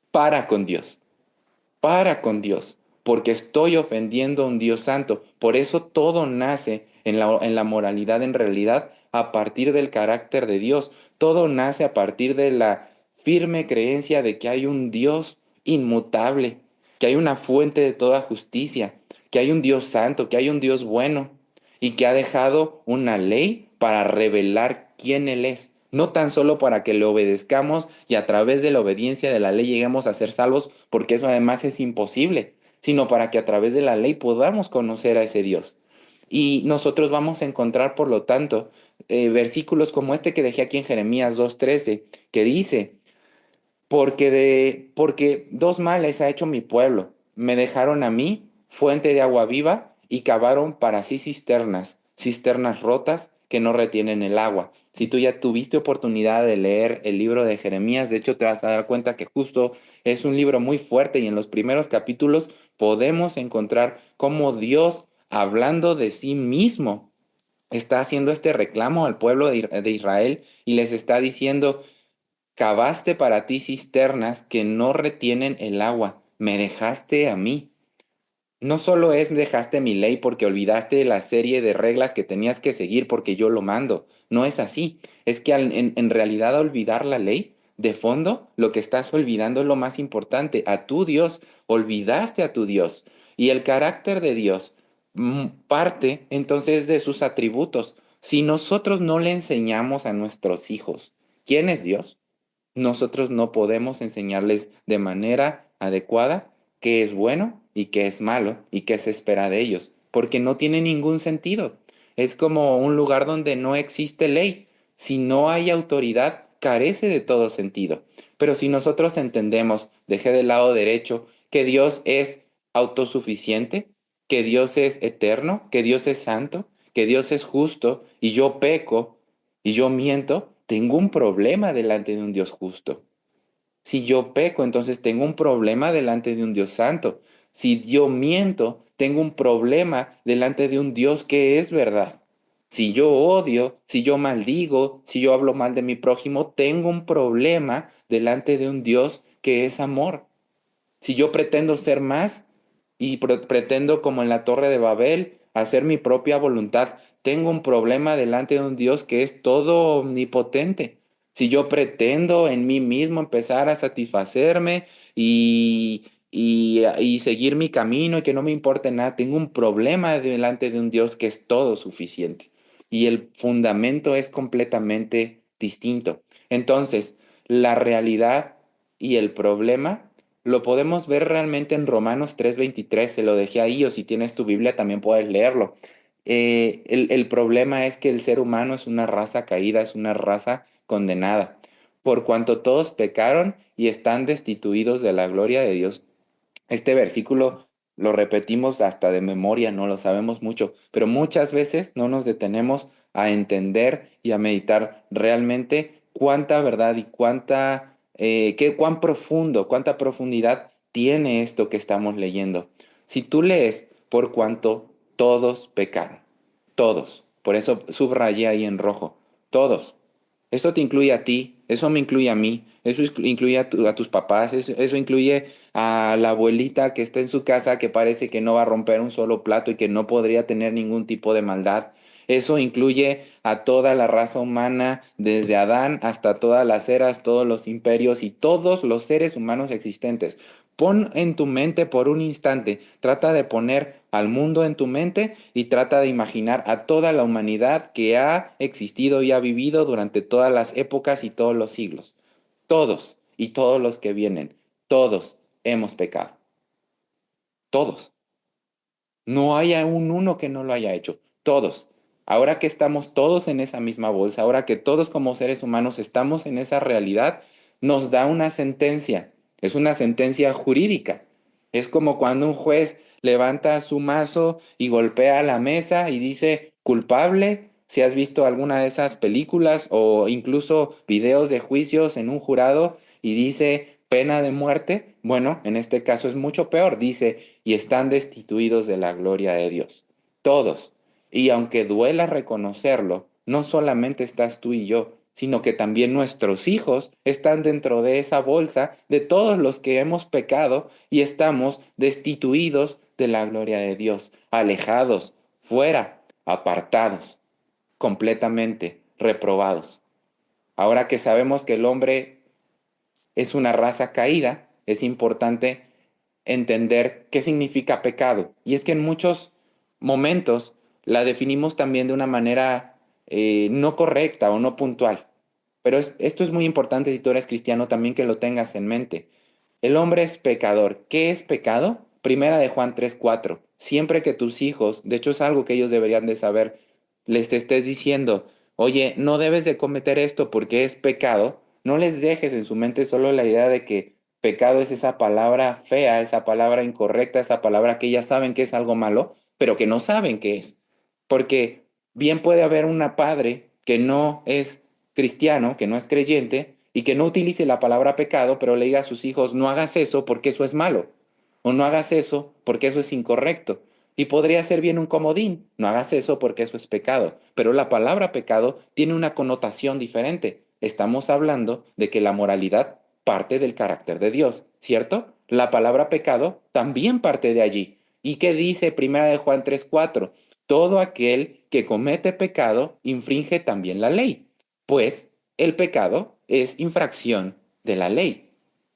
para con Dios, para con Dios, porque estoy ofendiendo a un Dios santo. Por eso todo nace en la moralidad en realidad a partir del carácter de Dios. Todo nace a partir de la firme creencia de que hay un Dios inmutable, que hay una fuente de toda justicia, que hay un Dios santo, que hay un Dios bueno y que ha dejado una ley para revelar quién Él es. No tan solo para que le obedezcamos y a través de la obediencia de la ley lleguemos a ser salvos, porque eso además es imposible, sino para que a través de la ley podamos conocer a ese Dios. Y nosotros vamos a encontrar, por lo tanto, versículos como este que dejé aquí en Jeremías 2:13, que dice, porque dos males ha hecho mi pueblo. Me dejaron a mí, fuente de agua viva, y cavaron para sí cisternas, cisternas rotas que no retienen el agua. Si tú ya tuviste oportunidad de leer el libro de Jeremías, de hecho te vas a dar cuenta que justo es un libro muy fuerte y en los primeros capítulos podemos encontrar cómo Dios, hablando de sí mismo, está haciendo este reclamo al pueblo de Israel y les está diciendo, cavaste para ti cisternas que no retienen el agua, me dejaste a mí. No solo es dejaste mi ley porque olvidaste la serie de reglas que tenías que seguir porque yo lo mando. No es así. Es que en realidad olvidar la ley, de fondo, lo que estás olvidando es lo más importante, a tu Dios. Olvidaste a tu Dios. Y el carácter de Dios parte entonces de sus atributos. Si nosotros no le enseñamos a nuestros hijos quién es Dios, nosotros no podemos enseñarles de manera adecuada qué es bueno y qué es malo y qué se espera de ellos, porque no tiene ningún sentido. Es como un lugar donde no existe ley. Si no hay autoridad, carece de todo sentido. Pero si nosotros entendemos, dejé del lado derecho, que Dios es autosuficiente, que Dios es eterno, que Dios es santo, que Dios es justo y yo peco y yo miento, tengo un problema delante de un Dios justo. Si yo peco, entonces tengo un problema delante de un Dios santo. Si yo miento, tengo un problema delante de un Dios que es verdad. Si yo odio, si yo maldigo, si yo hablo mal de mi prójimo, tengo un problema delante de un Dios que es amor. Si yo pretendo ser más y pretendo, como en la Torre de Babel, hacer mi propia voluntad, tengo un problema delante de un Dios que es todo omnipotente. Si yo pretendo en mí mismo empezar a satisfacerme y seguir mi camino y que no me importe nada, tengo un problema delante de un Dios que es todo suficiente. Y el fundamento es completamente distinto. Entonces, la realidad y el problema lo podemos ver realmente en Romanos 3:23, se lo dejé ahí, o si tienes tu Biblia también puedes leerlo. el problema es que el ser humano es una raza caída, es una raza condenada, por cuanto todos pecaron y están destituidos de la gloria de Dios. Este versículo lo repetimos hasta de memoria, no lo sabemos mucho, pero muchas veces no nos detenemos a entender y a meditar realmente cuánta verdad y cuán profundo, cuánta profundidad tiene esto que estamos leyendo. Si tú lees por cuanto todos pecaron, todos, por eso subrayé ahí en rojo, todos. Esto te incluye a ti, eso me incluye a mí, eso incluye a tus papás, eso incluye a la abuelita que está en su casa que parece que no va a romper un solo plato y que no podría tener ningún tipo de maldad. Eso incluye a toda la raza humana, desde Adán hasta todas las eras, todos los imperios y todos los seres humanos existentes. Pon en tu mente por un instante, trata de poner al mundo en tu mente y trata de imaginar a toda la humanidad que ha existido y ha vivido durante todas las épocas y todos los siglos. Todos y todos los que vienen, todos hemos pecado. Todos. No hay un uno que no lo haya hecho. Todos. Ahora que estamos todos en esa misma bolsa, ahora que todos como seres humanos estamos en esa realidad, nos da una sentencia. Es una sentencia jurídica. Es como cuando un juez levanta su mazo y golpea la mesa y dice culpable. Si has visto alguna de esas películas o incluso videos de juicios en un jurado y dice pena de muerte, bueno, en este caso es mucho peor. Dice y están destituidos de la gloria de Dios. Todos. Y aunque duela reconocerlo, no solamente estás tú y yo, sino que también nuestros hijos están dentro de esa bolsa de todos los que hemos pecado y estamos destituidos de la gloria de Dios, alejados, fuera, apartados, completamente reprobados. Ahora que sabemos que el hombre es una raza caída, es importante entender qué significa pecado. Y es que en muchos momentos la definimos también de una manera no correcta o no puntual. Pero esto es muy importante si tú eres cristiano también que lo tengas en mente. El hombre es pecador. ¿Qué es pecado? Primera de Juan 3:4. Siempre que tus hijos, de hecho es algo que ellos deberían de saber, les estés diciendo, oye, no debes de cometer esto porque es pecado, no les dejes en su mente solo la idea de que pecado es esa palabra fea, esa palabra incorrecta, esa palabra que ya saben que es algo malo, pero que no saben qué es. Porque bien puede haber una padre que no es cristiano, que no es creyente, y que no utilice la palabra pecado, pero le diga a sus hijos, no hagas eso porque eso es malo, o no hagas eso porque eso es incorrecto. Y podría ser bien un comodín, no hagas eso porque eso es pecado, pero la palabra pecado tiene una connotación diferente. Estamos hablando de que la moralidad parte del carácter de Dios, ¿cierto? La palabra pecado también parte de allí. ¿Y qué dice Primera de Juan 3:4? Todo aquel que comete pecado infringe también la ley, pues el pecado es infracción de la ley.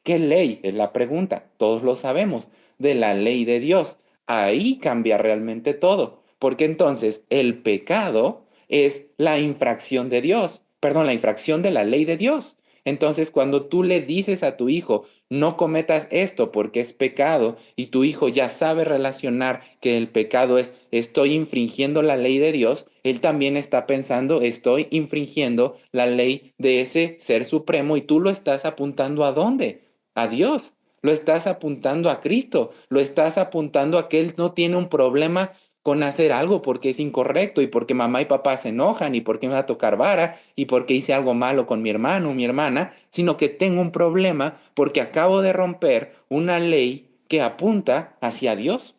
¿Qué ley? Es la pregunta. Todos lo sabemos, de la ley de Dios. Ahí cambia realmente todo, porque entonces el pecado es la infracción de Dios, perdón, la infracción de la ley de Dios. Entonces, cuando tú le dices a tu hijo, no cometas esto porque es pecado, y tu hijo ya sabe relacionar que el pecado es, estoy infringiendo la ley de Dios, él también está pensando, estoy infringiendo la ley de ese ser supremo, y tú lo estás apuntando ¿a dónde? A Dios. Lo estás apuntando a Cristo, lo estás apuntando a que Él no tiene un problema con hacer algo porque es incorrecto y porque mamá y papá se enojan y porque me va a tocar vara y porque hice algo malo con mi hermano o mi hermana, sino que tengo un problema porque acabo de romper una ley que apunta hacia Dios.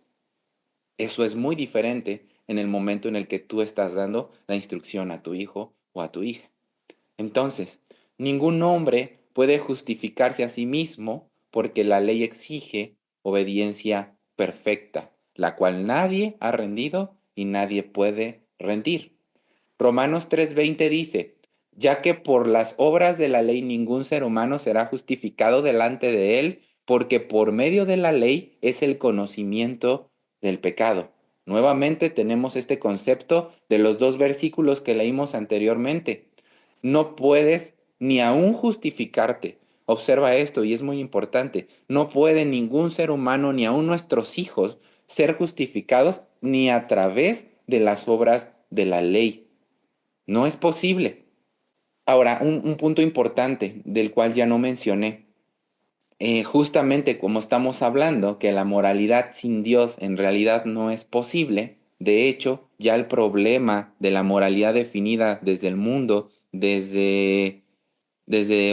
Eso es muy diferente en el momento en el que tú estás dando la instrucción a tu hijo o a tu hija. Entonces, ningún hombre puede justificarse a sí mismo porque la ley exige obediencia perfecta, la cual nadie ha rendido y nadie puede rendir. Romanos 3:20 dice, ya que por las obras de la ley ningún ser humano será justificado delante de él, porque por medio de la ley es el conocimiento del pecado. Nuevamente tenemos este concepto de los dos versículos que leímos anteriormente. No puedes ni aún justificarte. Observa esto y es muy importante. No puede ningún ser humano, ni aún nuestros hijos, ser justificados ni a través de las obras de la ley. No es posible. Ahora, un punto importante del cual ya no mencioné. Justamente como estamos hablando que la moralidad sin Dios en realidad no es posible, de hecho, ya el problema de la moralidad definida desde el mundo, desde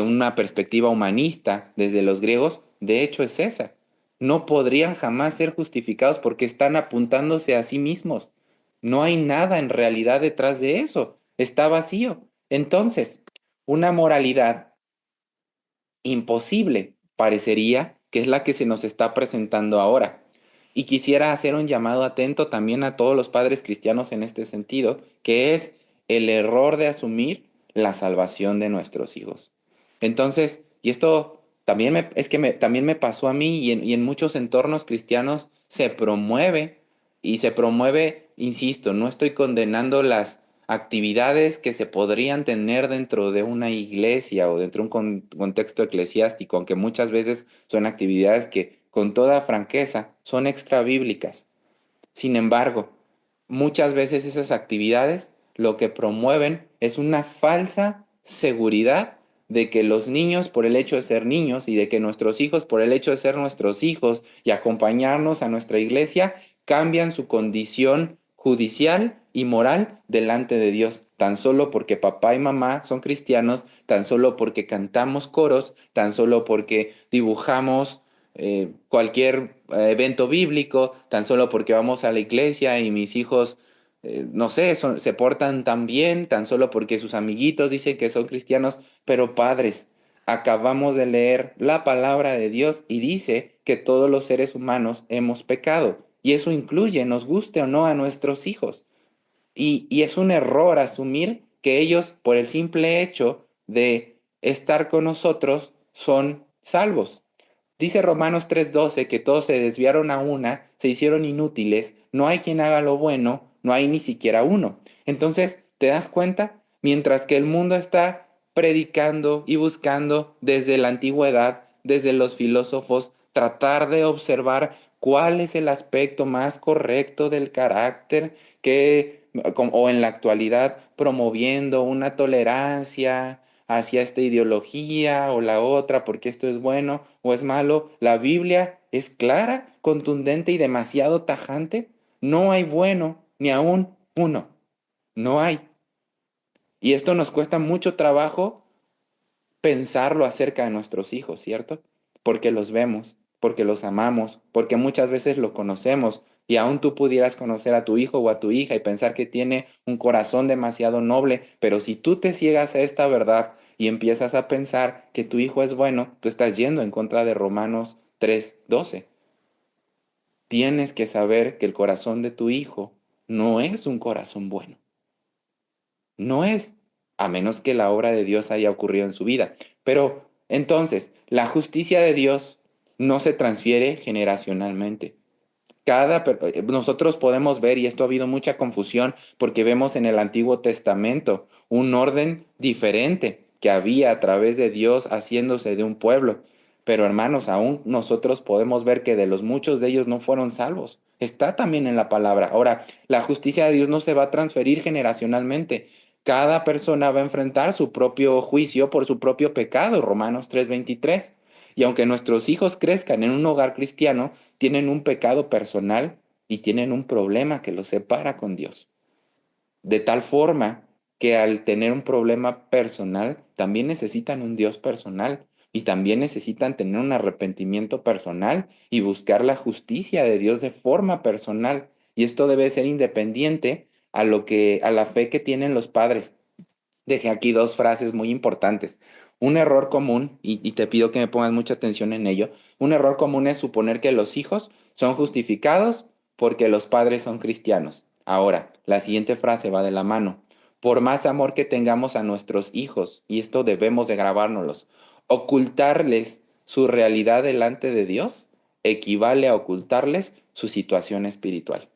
una perspectiva humanista, desde los griegos, de hecho es esa. No podrían jamás ser justificados porque están apuntándose a sí mismos. No hay nada en realidad detrás de eso. Está vacío. Entonces, una moralidad imposible parecería que es la que se nos está presentando ahora. Y quisiera hacer un llamado atento también a todos los padres cristianos en este sentido, que es el error de asumir la salvación de nuestros hijos. Entonces, y esto también también me pasó a mí y en muchos entornos cristianos se promueve, insisto, no estoy condenando las actividades que se podrían tener dentro de una iglesia o dentro de un contexto eclesiástico, aunque muchas veces son actividades que con toda franqueza son extrabíblicas. Sin embargo, muchas veces esas actividades lo que promueven es una falsa seguridad de que los niños, por el hecho de ser niños, y de que nuestros hijos, por el hecho de ser nuestros hijos y acompañarnos a nuestra iglesia, cambian su condición judicial y moral delante de Dios, tan solo porque papá y mamá son cristianos, tan solo porque cantamos coros, tan solo porque dibujamos cualquier evento bíblico, tan solo porque vamos a la iglesia y mis hijos, no sé, se portan tan bien, tan solo porque sus amiguitos dicen que son cristianos, pero padres, acabamos de leer la palabra de Dios y dice que todos los seres humanos hemos pecado, y eso incluye, nos guste o no, a nuestros hijos. Y es un error asumir que ellos, por el simple hecho de estar con nosotros, son salvos. Dice Romanos 3:12 que todos se desviaron a una, se hicieron inútiles, no hay quien haga lo bueno, no hay ni siquiera uno. Entonces, ¿te das cuenta? Mientras que el mundo está predicando y buscando desde la antigüedad, desde los filósofos, tratar de observar cuál es el aspecto más correcto del carácter o en la actualidad promoviendo una tolerancia hacia esta ideología o la otra, porque esto es bueno o es malo. La Biblia es clara, contundente y demasiado tajante. No hay bueno ni aún uno. No hay. Y esto nos cuesta mucho trabajo pensarlo acerca de nuestros hijos, ¿cierto? Porque los vemos, porque los amamos, porque muchas veces lo conocemos y aún tú pudieras conocer a tu hijo o a tu hija y pensar que tiene un corazón demasiado noble, pero si tú te ciegas a esta verdad y empiezas a pensar que tu hijo es bueno, tú estás yendo en contra de Romanos 3:12. Tienes que saber que el corazón de tu hijo no es un corazón bueno. No es, a menos que la obra de Dios haya ocurrido en su vida. Pero entonces, la justicia de Dios no se transfiere generacionalmente. Nosotros podemos ver, y esto ha habido mucha confusión, porque vemos en el Antiguo Testamento un orden diferente que había a través de Dios haciéndose de un pueblo. Pero hermanos, aún nosotros podemos ver que de los muchos de ellos no fueron salvos. Está también en la palabra. Ahora, la justicia de Dios no se va a transferir generacionalmente. Cada persona va a enfrentar su propio juicio por su propio pecado, Romanos 3:23. Y aunque nuestros hijos crezcan en un hogar cristiano, tienen un pecado personal y tienen un problema que los separa con Dios. De tal forma que al tener un problema personal, también necesitan un Dios personal y también necesitan tener un arrepentimiento personal y buscar la justicia de Dios de forma personal. Y esto debe ser independiente a la fe que tienen los padres. Dejé aquí dos frases muy importantes. Un error común, y te pido que me pongas mucha atención en ello, un error común es suponer que los hijos son justificados porque los padres son cristianos. Ahora, la siguiente frase va de la mano. Por más amor que tengamos a nuestros hijos, y esto debemos de grabárnoslos, ocultarles su realidad delante de Dios equivale a ocultarles su situación espiritual.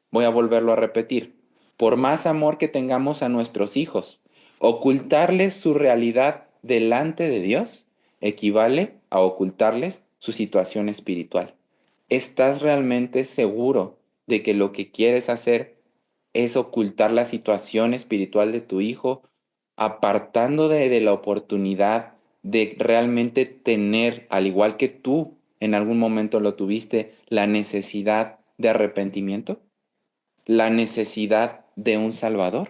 Voy a volverlo a repetir. Por más amor que tengamos a nuestros hijos, ocultarles su realidad delante de Dios equivale a ocultarles su situación espiritual. ¿Estás realmente seguro de que lo que quieres hacer es ocultar la situación espiritual de tu hijo, apartando de la oportunidad de realmente tener, al igual que tú en algún momento lo tuviste, la necesidad de arrepentimiento, la necesidad de un Salvador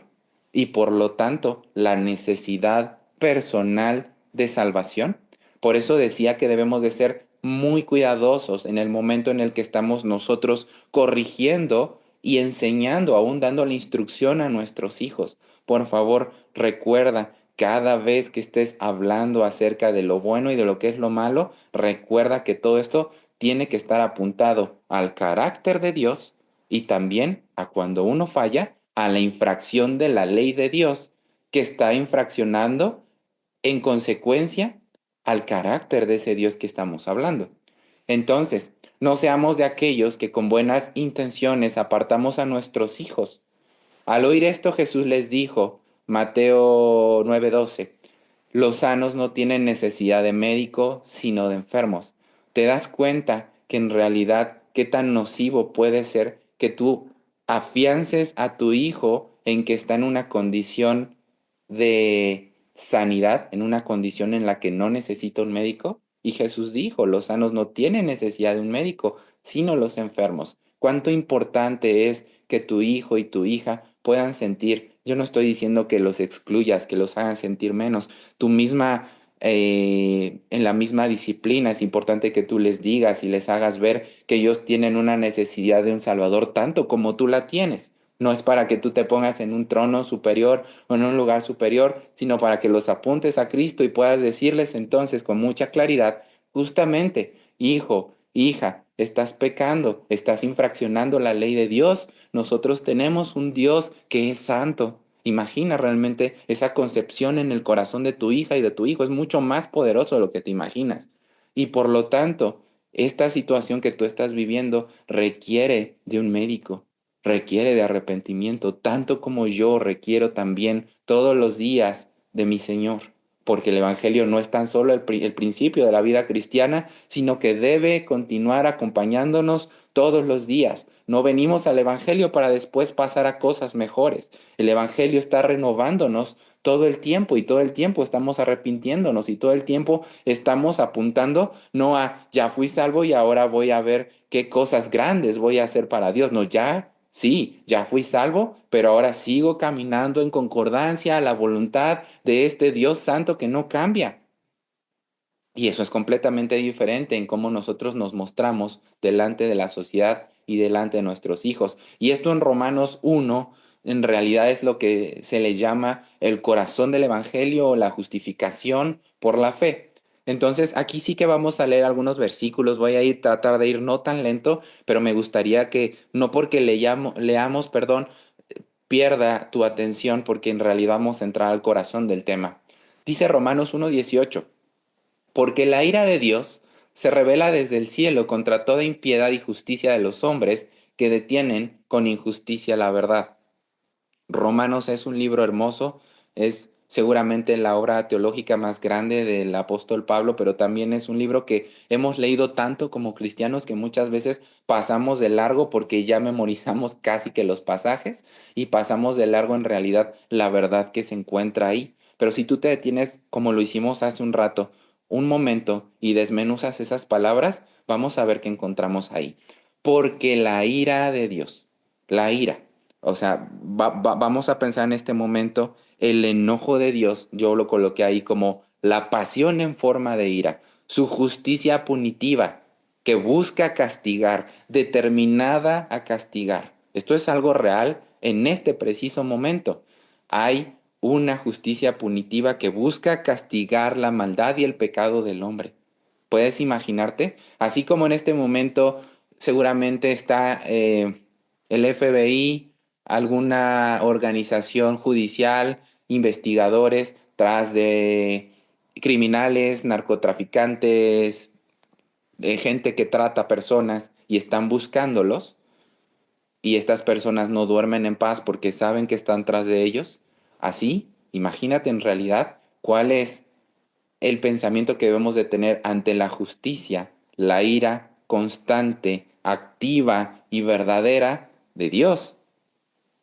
y por lo tanto la necesidad personal de salvación. Por eso decía que debemos de ser muy cuidadosos en el momento en el que estamos nosotros corrigiendo y enseñando, aún dando la instrucción a nuestros hijos. Por favor, recuerda, cada vez que estés hablando acerca de lo bueno y de lo que es lo malo, recuerda que todo esto tiene que estar apuntado al carácter de Dios y también a cuando uno falla, a la infracción de la ley de Dios, que está infraccionando en consecuencia al carácter de ese Dios que estamos hablando. Entonces, no seamos de aquellos que con buenas intenciones apartamos a nuestros hijos. Al oír esto, Jesús les dijo, Mateo 9:12, los sanos no tienen necesidad de médico, sino de enfermos. ¿Te das cuenta que en realidad qué tan nocivo puede ser que tú afiances a tu hijo en que está en una condición de sanidad, en una condición en la que no necesita un médico? Y Jesús dijo, los sanos no tienen necesidad de un médico, sino los enfermos. Cuánto importante es que tu hijo y tu hija puedan sentir, yo no estoy diciendo que los excluyas, que los hagan sentir menos, tú misma, en la misma disciplina, es importante que tú les digas y les hagas ver que ellos tienen una necesidad de un Salvador tanto como tú la tienes. No es para que tú te pongas en un trono superior o en un lugar superior, sino para que los apuntes a Cristo y puedas decirles entonces con mucha claridad, justamente, hijo, hija, estás pecando, estás infraccionando la ley de Dios. Nosotros tenemos un Dios que es santo. Imagina realmente esa concepción en el corazón de tu hija y de tu hijo. Es mucho más poderoso de lo que te imaginas. Y por lo tanto, esta situación que tú estás viviendo requiere de un médico, requiere de arrepentimiento, tanto como yo requiero también todos los días de mi Señor. Porque el Evangelio no es tan solo el principio de la vida cristiana, sino que debe continuar acompañándonos todos los días. No venimos al Evangelio para después pasar a cosas mejores. El Evangelio está renovándonos todo el tiempo y todo el tiempo estamos arrepintiéndonos y todo el tiempo estamos apuntando no a ya fui salvo y ahora voy a ver qué cosas grandes voy a hacer para Dios. No, ya sí, ya fui salvo, pero ahora sigo caminando en concordancia a la voluntad de este Dios santo que no cambia. Y eso es completamente diferente en cómo nosotros nos mostramos delante de la sociedad y delante de nuestros hijos. Y esto en Romanos 1 en realidad es lo que se le llama el corazón del Evangelio o la justificación por la fe. Entonces aquí sí que vamos a leer algunos versículos, voy a ir tratar de ir no tan lento, pero me gustaría que no porque leamos, perdón, pierda tu atención porque en realidad vamos a entrar al corazón del tema. Dice Romanos 1:18. Porque la ira de Dios se revela desde el cielo contra toda impiedad y justicia de los hombres que detienen con injusticia la verdad. Romanos es un libro hermoso, es seguramente la obra teológica más grande del apóstol Pablo, pero también es un libro que hemos leído tanto como cristianos que muchas veces pasamos de largo porque ya memorizamos casi que los pasajes y pasamos de largo en realidad la verdad que se encuentra ahí. Pero si tú te detienes, como lo hicimos hace un rato, un momento y desmenuzas esas palabras, vamos a ver qué encontramos ahí. Porque la ira de Dios, la ira. O sea, vamos a pensar en este momento el enojo de Dios, yo lo coloqué ahí como la pasión en forma de ira, su justicia punitiva que busca castigar, determinada a castigar. Esto es algo real en este preciso momento. Hay una justicia punitiva que busca castigar la maldad y el pecado del hombre. ¿Puedes imaginarte? Así como en este momento seguramente está el FBI, alguna organización judicial, investigadores tras de criminales, narcotraficantes, gente que trata personas y están buscándolos y estas personas no duermen en paz porque saben que están tras de ellos. Así, imagínate en realidad cuál es el pensamiento que debemos de tener ante la justicia, la ira constante, activa y verdadera de Dios.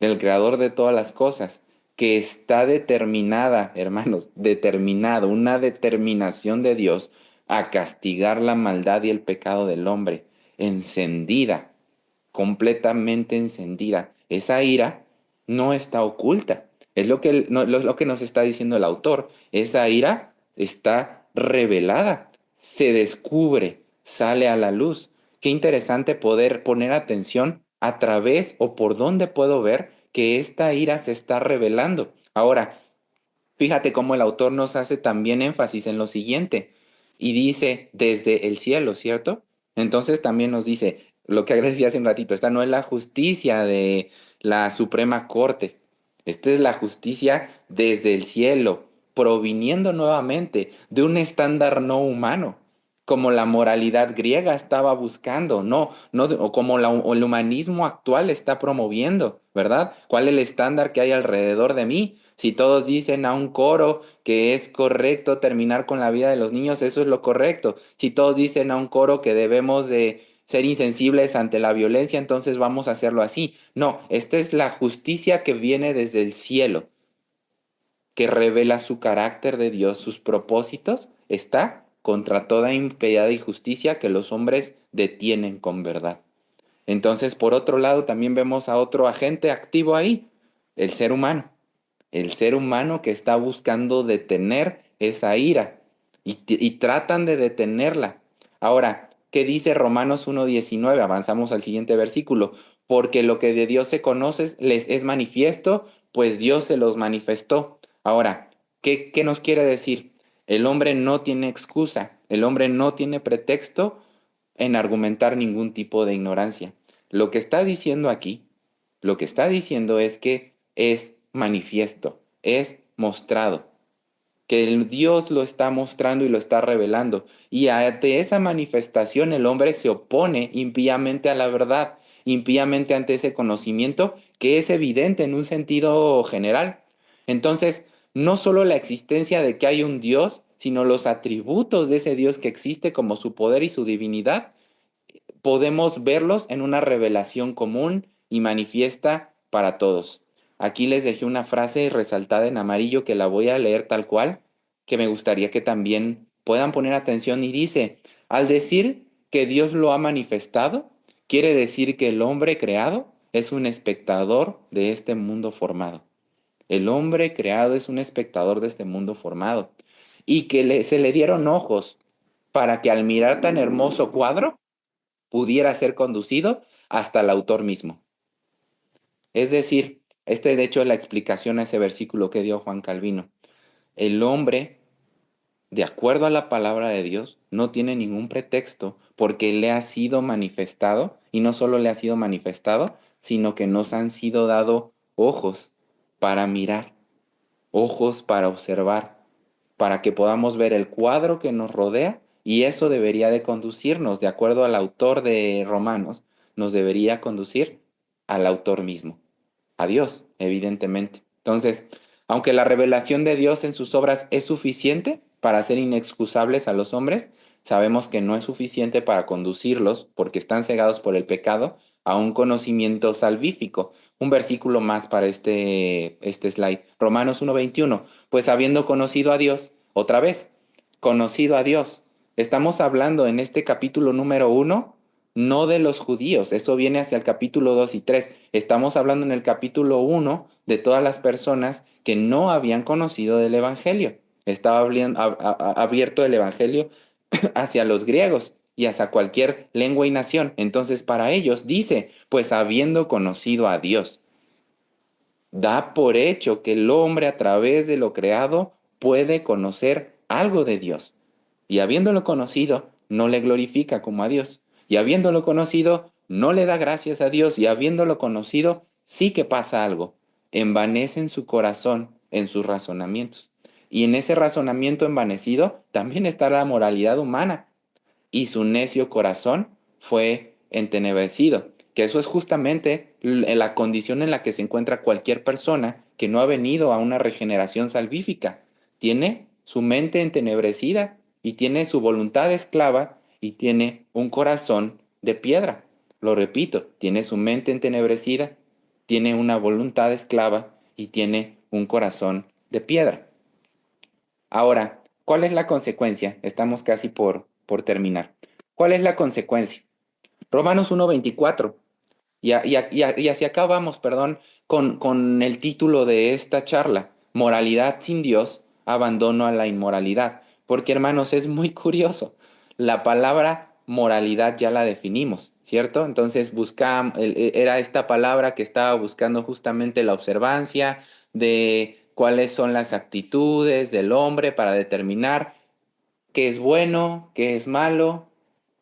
del creador de todas las cosas, que está determinada, hermanos, determinado, una determinación de Dios a castigar la maldad y el pecado del hombre, encendida, completamente encendida. Esa ira no está oculta. Es lo que, no, lo que nos está diciendo el autor. Esa ira está revelada, se descubre, sale a la luz. Qué interesante poder poner atención a través o por dónde puedo ver que esta ira se está revelando. Ahora, fíjate cómo el autor nos hace también énfasis en lo siguiente y dice desde el cielo, ¿cierto? Entonces también nos dice lo que decía hace un ratito, esta no es la justicia de la Suprema Corte, esta es la justicia desde el cielo, proviniendo nuevamente de un estándar no humano, como la moralidad griega estaba buscando, no, o como o el humanismo actual está promoviendo, ¿verdad? ¿Cuál es el estándar que hay alrededor de mí? Si todos dicen a un coro que es correcto terminar con la vida de los niños, eso es lo correcto. Si todos dicen a un coro que debemos de ser insensibles ante la violencia, entonces vamos a hacerlo así. No, esta es la justicia que viene desde el cielo, que revela su carácter de Dios, sus propósitos, está contra toda impiedad y justicia que los hombres detienen con verdad. Entonces, por otro lado, también vemos a otro agente activo ahí, el ser humano. El ser humano que está buscando detener esa ira y tratan de detenerla. Ahora, ¿qué dice Romanos 1:19? Avanzamos al siguiente versículo. Porque lo que de Dios se conoce les es manifiesto, pues Dios se los manifestó. Ahora, ¿qué nos quiere decir? El hombre no tiene excusa, el hombre no tiene pretexto en argumentar ningún tipo de ignorancia. Lo que está diciendo aquí, lo que está diciendo es que es manifiesto, es mostrado, que el Dios lo está mostrando y lo está revelando. Y ante esa manifestación el hombre se opone impíamente a la verdad, impíamente ante ese conocimiento que es evidente en un sentido general. Entonces, no solo la existencia de que hay un Dios, sino los atributos de ese Dios que existe como su poder y su divinidad podemos verlos en una revelación común y manifiesta para todos. Aquí les dejé una frase resaltada en amarillo que la voy a leer tal cual, que me gustaría que también puedan poner atención y dice, al decir que Dios lo ha manifestado, quiere decir que el hombre creado es un espectador de este mundo formado. El hombre creado es un espectador de este mundo formado y que se le dieron ojos para que al mirar tan hermoso cuadro, pudiera ser conducido hasta el autor mismo. Es decir, de hecho es la explicación a ese versículo que dio Juan Calvino. El hombre, de acuerdo a la palabra de Dios, no tiene ningún pretexto porque le ha sido manifestado, y no solo le ha sido manifestado, sino que nos han sido dado ojos para mirar, ojos para observar, para que podamos ver el cuadro que nos rodea y eso debería de conducirnos, de acuerdo al autor de Romanos, nos debería conducir al autor mismo, a Dios, evidentemente. Entonces, aunque la revelación de Dios en sus obras es suficiente para ser inexcusables a los hombres, sabemos que no es suficiente para conducirlos, porque están cegados por el pecado, a un conocimiento salvífico. Un versículo más para este slide. Romanos 1:21. Pues habiendo conocido a Dios, otra vez, conocido a Dios. Estamos hablando en este capítulo número 1, no de los judíos, eso viene hacia el capítulo 2 y 3. Estamos hablando en el capítulo 1 de todas las personas que no habían conocido del Evangelio. Estaba abierto el Evangelio hacia los griegos y hacia cualquier lengua y nación. Entonces, para ellos dice, pues habiendo conocido a Dios, da por hecho que el hombre a través de lo creado puede conocer algo de Dios. Y habiéndolo conocido, no le glorifica como a Dios. Y habiéndolo conocido, no le da gracias a Dios. Y habiéndolo conocido, sí que pasa algo. Envanece en su corazón, en sus razonamientos. Y en ese razonamiento envanecido también está la moralidad humana. Y su necio corazón fue entenebrecido. Que eso es justamente la condición en la que se encuentra cualquier persona que no ha venido a una regeneración salvífica. Tiene su mente entenebrecida y tiene su voluntad esclava y tiene un corazón de piedra. Lo repito, tiene su mente entenebrecida tiene una voluntad esclava y tiene un corazón de piedra. Ahora, ¿cuál es la consecuencia? Estamos casi por terminar. ¿Cuál es la consecuencia? Romanos 1:24. Y así acabamos, perdón, con el título de esta charla, Moralidad sin Dios, abandono a la inmoralidad. Porque, hermanos, es muy curioso. La palabra moralidad ya la definimos, ¿cierto? Entonces era esta palabra que estaba buscando justamente la observancia de cuáles son las actitudes del hombre para determinar qué es bueno, qué es malo,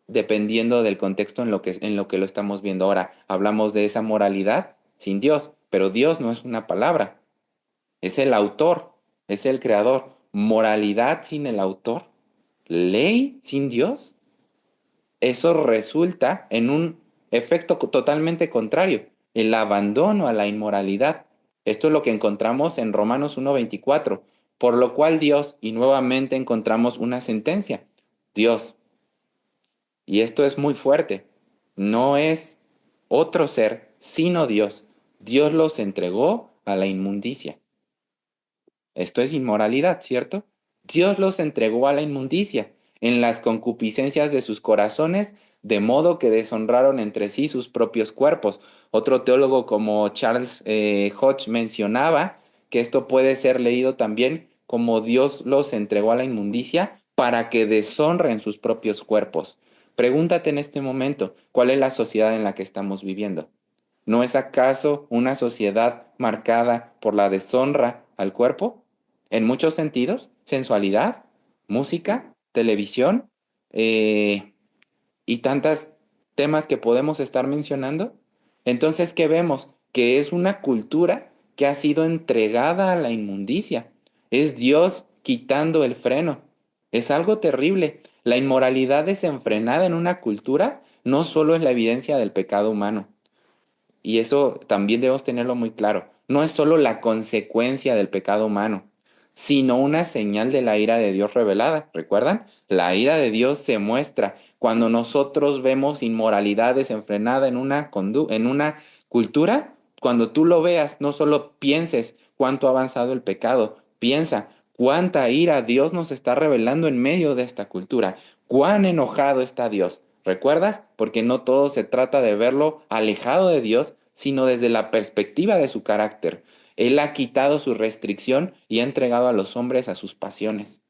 dependiendo del contexto en lo que lo estamos viendo. Ahora, hablamos de esa moralidad sin Dios, pero Dios no es una palabra, es el autor, es el creador. Moralidad sin el autor, ley sin Dios, eso resulta en un efecto totalmente contrario, el abandono a la inmoralidad. Esto es lo que encontramos en Romanos 1:24, por lo cual Dios, y nuevamente encontramos una sentencia, Dios. Y esto es muy fuerte. No es otro ser, sino Dios. Dios los entregó a la inmundicia. Esto es inmoralidad, ¿cierto? Dios los entregó a la inmundicia en las concupiscencias de sus corazones, de modo que deshonraron entre sí sus propios cuerpos. Otro teólogo como Charles Hodge mencionaba que esto puede ser leído también como Dios los entregó a la inmundicia para que deshonren sus propios cuerpos. Pregúntate en este momento, ¿cuál es la sociedad en la que estamos viviendo? ¿No es acaso una sociedad marcada por la deshonra al cuerpo? En muchos sentidos, sensualidad, música, televisión eh, y tantos temas que podemos estar mencionando. Entonces, ¿qué vemos? Que es una cultura que ha sido entregada a la inmundicia. Es Dios quitando el freno. Es algo terrible. La inmoralidad desenfrenada en una cultura no solo es la evidencia del pecado humano, y eso también debemos tenerlo muy claro. No es solo la consecuencia del pecado humano, sino una señal de la ira de Dios revelada. ¿Recuerdan? La ira de Dios se muestra cuando nosotros vemos inmoralidad desenfrenada en una cultura. Cuando tú lo veas, no solo pienses cuánto ha avanzado el pecado, piensa cuánta ira Dios nos está revelando en medio de esta cultura, cuán enojado está Dios. ¿Recuerdas? Porque no todo se trata de verlo alejado de Dios, sino desde la perspectiva de su carácter. Él ha quitado su restricción y ha entregado a los hombres a sus pasiones,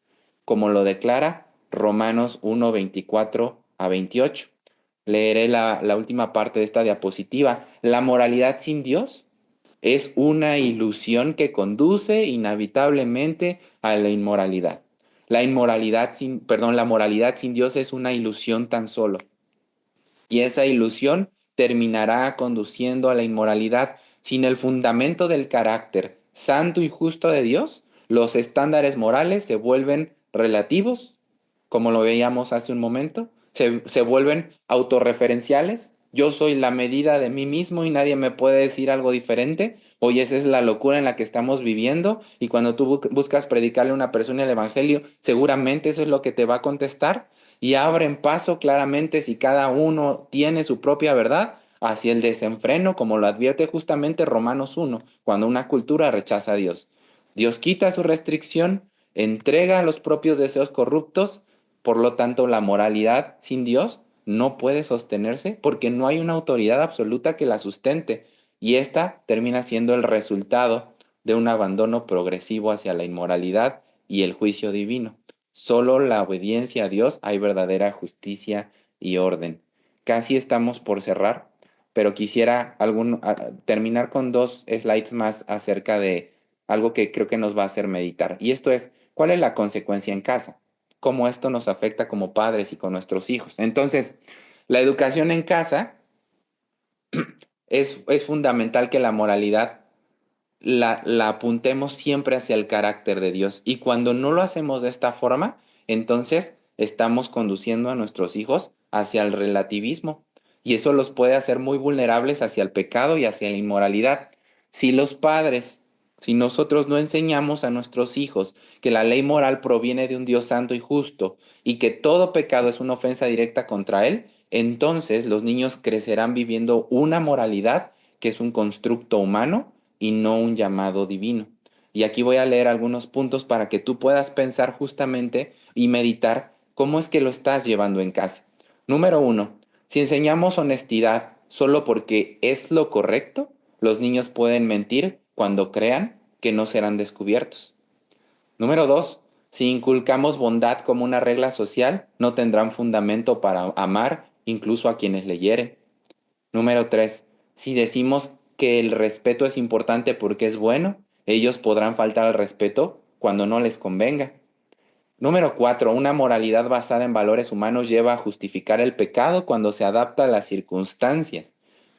como lo declara Romanos 1:24-28. Leeré la última parte de esta diapositiva. La moralidad sin Dios es una ilusión que conduce inevitablemente a la inmoralidad. La moralidad sin Dios es una ilusión tan solo. Y esa ilusión terminará conduciendo a la inmoralidad. Sin el fundamento del carácter santo y justo de Dios, los estándares morales se vuelven relativos, como lo veíamos hace un momento, se vuelven autorreferenciales. Yo soy la medida de mí mismo y nadie me puede decir algo diferente. Hoy esa es la locura en la que estamos viviendo, y cuando tú buscas predicarle a una persona el evangelio, seguramente eso es lo que te va a contestar, y abren paso claramente, si cada uno tiene su propia verdad, hacia el desenfreno, como lo advierte justamente Romanos 1, cuando una cultura rechaza a Dios. Dios quita su restricción, entrega los propios deseos corruptos. Por lo tanto, la moralidad sin Dios no puede sostenerse porque no hay una autoridad absoluta que la sustente, y esta termina siendo el resultado de un abandono progresivo hacia la inmoralidad y el juicio divino. Solo la obediencia a Dios hay verdadera justicia y orden. Casi estamos por cerrar, pero quisiera terminar con 2 slides más acerca de algo que creo que nos va a hacer meditar. Y esto es, ¿cuál es la consecuencia en casa? ¿Cómo esto nos afecta como padres y con nuestros hijos? Entonces, la educación en casa es fundamental, que la moralidad la apuntemos siempre hacia el carácter de Dios. Y cuando no lo hacemos de esta forma, entonces estamos conduciendo a nuestros hijos hacia el relativismo. Y eso los puede hacer muy vulnerables hacia el pecado y hacia la inmoralidad. Si los padres, si nosotros no enseñamos a nuestros hijos que la ley moral proviene de un Dios santo y justo, y que todo pecado es una ofensa directa contra Él, entonces los niños crecerán viviendo una moralidad que es un constructo humano y no un llamado divino. Y aquí voy a leer algunos puntos para que tú puedas pensar justamente y meditar cómo es que lo estás llevando en casa. Número uno, si enseñamos honestidad solo porque es lo correcto, los niños pueden mentir cuando crean que no serán descubiertos. Número dos, si inculcamos bondad como una regla social, no tendrán fundamento para amar incluso a quienes le hieren. Número tres, si decimos que el respeto es importante porque es bueno, ellos podrán faltar al respeto cuando no les convenga. Número cuatro, una moralidad basada en valores humanos lleva a justificar el pecado cuando se adapta a las circunstancias.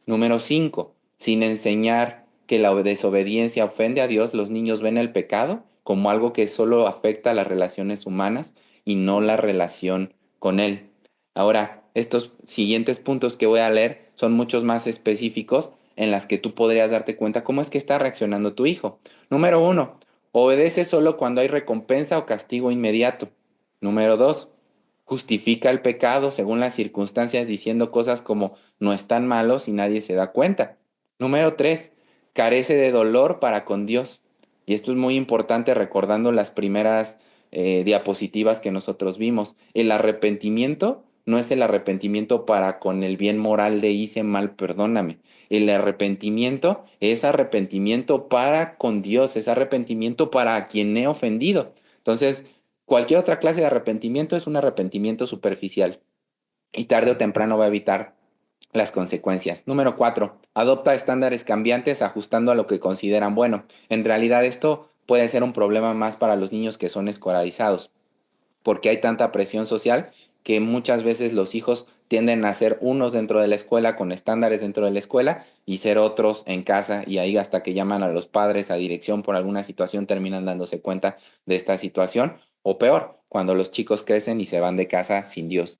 Número cinco, sin enseñar que la desobediencia ofende a Dios, los niños ven el pecado como algo que solo afecta a las relaciones humanas y no la relación con Él. Ahora, estos siguientes puntos que voy a leer son muchos más específicos en las que tú podrías darte cuenta cómo es que está reaccionando tu hijo. Número uno, obedece solo cuando hay recompensa o castigo inmediato. Número dos, justifica el pecado según las circunstancias diciendo cosas como no es tan malo si nadie se da cuenta. Número tres, carece de dolor para con Dios. Y esto es muy importante recordando las primeras diapositivas que nosotros vimos. El arrepentimiento no es el arrepentimiento para con el bien moral de hice mal, perdóname. El arrepentimiento es arrepentimiento para con Dios, es arrepentimiento para quien he ofendido. Entonces, cualquier otra clase de arrepentimiento es un arrepentimiento superficial y tarde o temprano va a evitar las consecuencias. Número cuatro, adopta estándares cambiantes ajustando a lo que consideran bueno. En realidad esto puede ser un problema más para los niños que son escolarizados, porque hay tanta presión social que muchas veces los hijos tienden a ser unos dentro de la escuela con estándares dentro de la escuela y ser otros en casa, y ahí hasta que llaman a los padres a dirección por alguna situación terminan dándose cuenta de esta situación, o peor, cuando los chicos crecen y se van de casa sin Dios.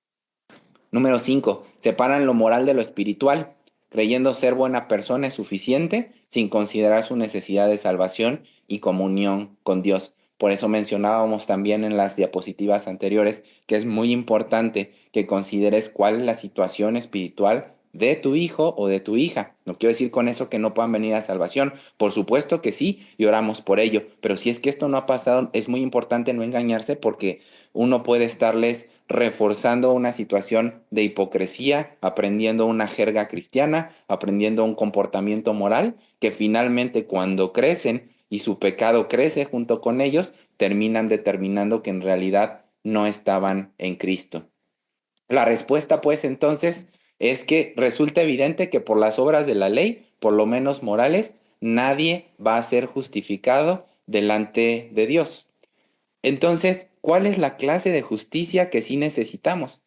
Número 5. Separan lo moral de lo espiritual, creyendo ser buena persona es suficiente sin considerar su necesidad de salvación y comunión con Dios. Por eso mencionábamos también en las diapositivas anteriores que es muy importante que consideres cuál es la situación espiritual de tu hijo o de tu hija. No quiero decir con eso que no puedan venir a salvación. Por supuesto que sí, y oramos por ello. Pero si es que esto no ha pasado, es muy importante no engañarse porque uno puede estarles reforzando una situación de hipocresía, aprendiendo una jerga cristiana, aprendiendo un comportamiento moral, que finalmente cuando crecen y su pecado crece junto con ellos, terminan determinando que en realidad no estaban en Cristo. La respuesta, pues, entonces, es que resulta evidente que por las obras de la ley, por lo menos morales, nadie va a ser justificado delante de Dios. Entonces, ¿cuál es la clase de justicia que sí necesitamos?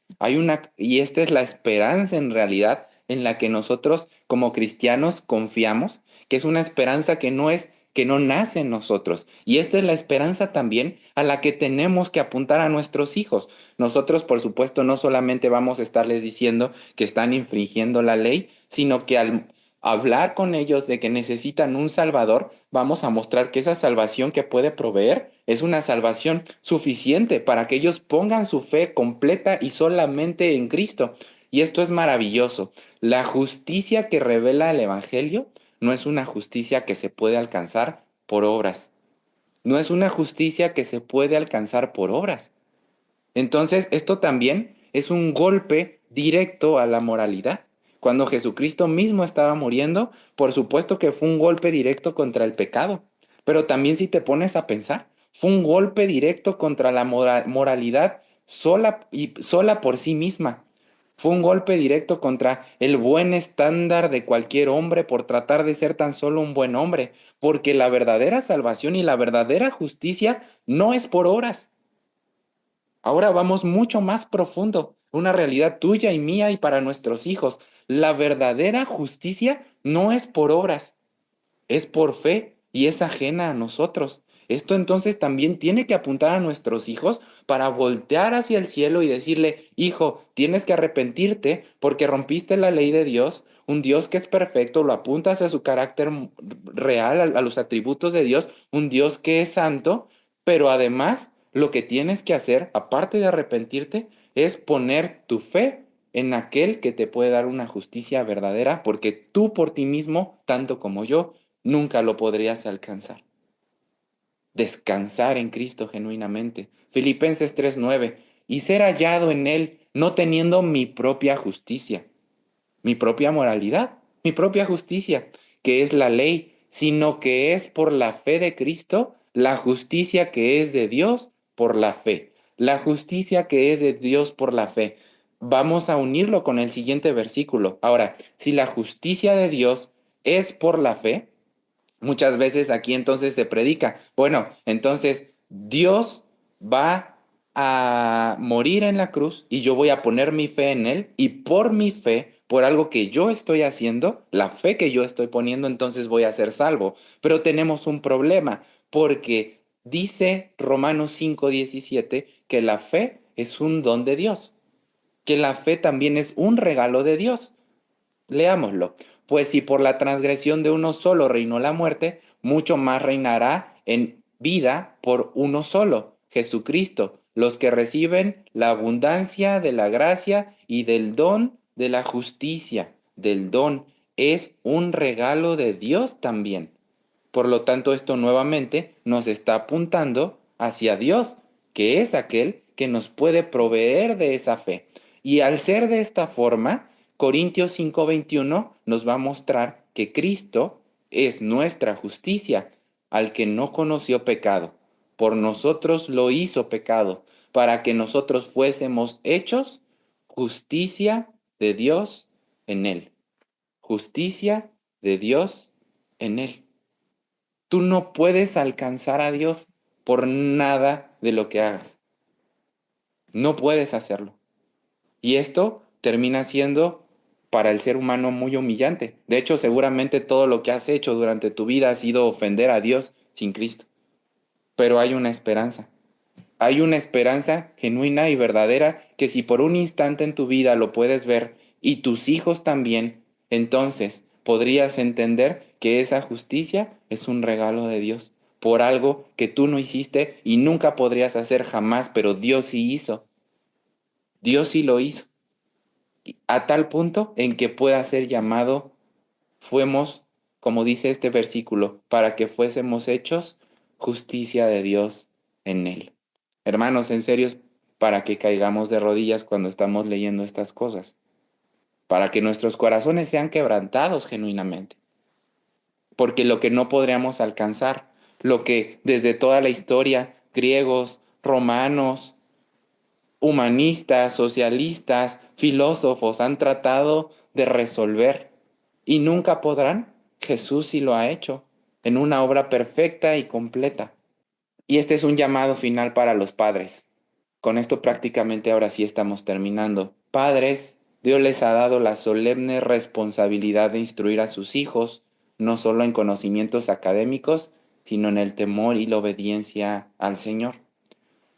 Y esta es la esperanza en realidad en la que nosotros como cristianos confiamos, que es una esperanza que no nace en nosotros. Y esta es la esperanza también a la que tenemos que apuntar a nuestros hijos. Nosotros, por supuesto, no solamente vamos a estarles diciendo que están infringiendo la ley, sino que al hablar con ellos de que necesitan un Salvador, vamos a mostrar que esa salvación que puede proveer es una salvación suficiente para que ellos pongan su fe completa y solamente en Cristo. Y esto es maravilloso. La justicia que revela el Evangelio no es una justicia que se puede alcanzar por obras. No es una justicia que se puede alcanzar por obras. Entonces, esto también es un golpe directo a la moralidad. Cuando Jesucristo mismo estaba muriendo, por supuesto que fue un golpe directo contra el pecado, pero también si te pones a pensar, fue un golpe directo contra la moralidad sola y sola por sí misma. Fue un golpe directo contra el buen estándar de cualquier hombre por tratar de ser tan solo un buen hombre, porque la verdadera salvación y la verdadera justicia no es por obras. Ahora vamos mucho más profundo, una realidad tuya y mía y para nuestros hijos. La verdadera justicia no es por obras, es por fe y es ajena a nosotros. Esto entonces también tiene que apuntar a nuestros hijos para voltear hacia el cielo y decirle, hijo, tienes que arrepentirte porque rompiste la ley de Dios, un Dios que es perfecto, lo apuntas a su carácter real, a los atributos de Dios, un Dios que es santo, pero además lo que tienes que hacer, aparte de arrepentirte, es poner tu fe en aquel que te puede dar una justicia verdadera, porque tú por ti mismo, tanto como yo, nunca lo podrías alcanzar. Descansar en Cristo genuinamente. Filipenses 3:9, y ser hallado en Él, no teniendo mi propia justicia, mi propia moralidad, mi propia justicia, que es la ley, sino que es por la fe de Cristo, la justicia que es de Dios por la fe. La justicia que es de Dios por la fe. Vamos a unirlo con el siguiente versículo. Ahora, si la justicia de Dios es por la fe, muchas veces aquí entonces se predica, bueno, entonces Dios va a morir en la cruz y yo voy a poner mi fe en Él y por mi fe, por algo que yo estoy haciendo, la fe que yo estoy poniendo, entonces voy a ser salvo. Pero tenemos un problema porque dice Romanos 5:17 que la fe es un don de Dios, que la fe también es un regalo de Dios. Leámoslo. Pues si por la transgresión de uno solo reinó la muerte, mucho más reinará en vida por uno solo, Jesucristo, los que reciben la abundancia de la gracia y del don de la justicia. Del don es un regalo de Dios también. Por lo tanto, esto nuevamente nos está apuntando hacia Dios, que es aquel que nos puede proveer de esa fe. Y al ser de esta forma, Corintios 5:21 nos va a mostrar que Cristo es nuestra justicia, al que no conoció pecado. Por nosotros lo hizo pecado, para que nosotros fuésemos hechos justicia de Dios en él. Justicia de Dios en él. Tú no puedes alcanzar a Dios por nada de lo que hagas. No puedes hacerlo. Y esto termina siendo para el ser humano muy humillante. De hecho, seguramente todo lo que has hecho durante tu vida ha sido ofender a Dios sin Cristo. Pero hay una esperanza. Hay una esperanza genuina y verdadera que si por un instante en tu vida lo puedes ver y tus hijos también, entonces podrías entender que esa justicia es un regalo de Dios por algo que tú no hiciste y nunca podrías hacer jamás, pero Dios sí hizo. Dios sí lo hizo. A tal punto en que pueda ser llamado, fuimos, como dice este versículo, para que fuésemos hechos justicia de Dios en él. Hermanos, en serio, es para que caigamos de rodillas cuando estamos leyendo estas cosas, para que nuestros corazones sean quebrantados genuinamente, porque lo que no podríamos alcanzar, lo que desde toda la historia, griegos, romanos, humanistas, socialistas, filósofos han tratado de resolver y nunca podrán, Jesús sí lo ha hecho en una obra perfecta y completa. Y este es un llamado final para los padres. Con esto prácticamente ahora sí estamos terminando. Padres, Dios les ha dado la solemne responsabilidad de instruir a sus hijos, no solo en conocimientos académicos, sino en el temor y la obediencia al Señor.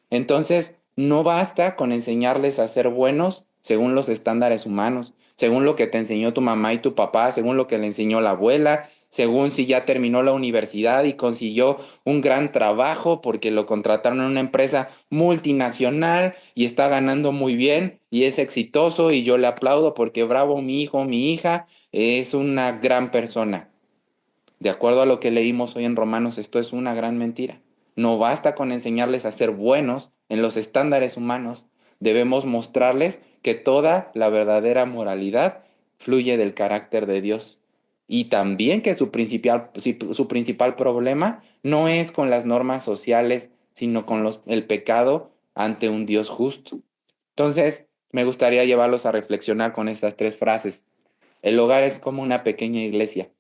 Entonces, no basta con enseñarles a ser buenos según los estándares humanos, según lo que te enseñó tu mamá y tu papá, según lo que le enseñó la abuela, según si ya terminó la universidad y consiguió un gran trabajo porque lo contrataron en una empresa multinacional y está ganando muy bien y es exitoso y yo le aplaudo porque bravo mi hijo, mi hija, es una gran persona. De acuerdo a lo que leímos hoy en Romanos, esto es una gran mentira. No basta con enseñarles a ser buenos en los estándares humanos. Debemos mostrarles que toda la verdadera moralidad fluye del carácter de Dios. Y también que su principal problema no es con las normas sociales, sino con el pecado ante un Dios justo. Entonces, me gustaría llevarlos a reflexionar con estas tres frases. El hogar es como una pequeña iglesia.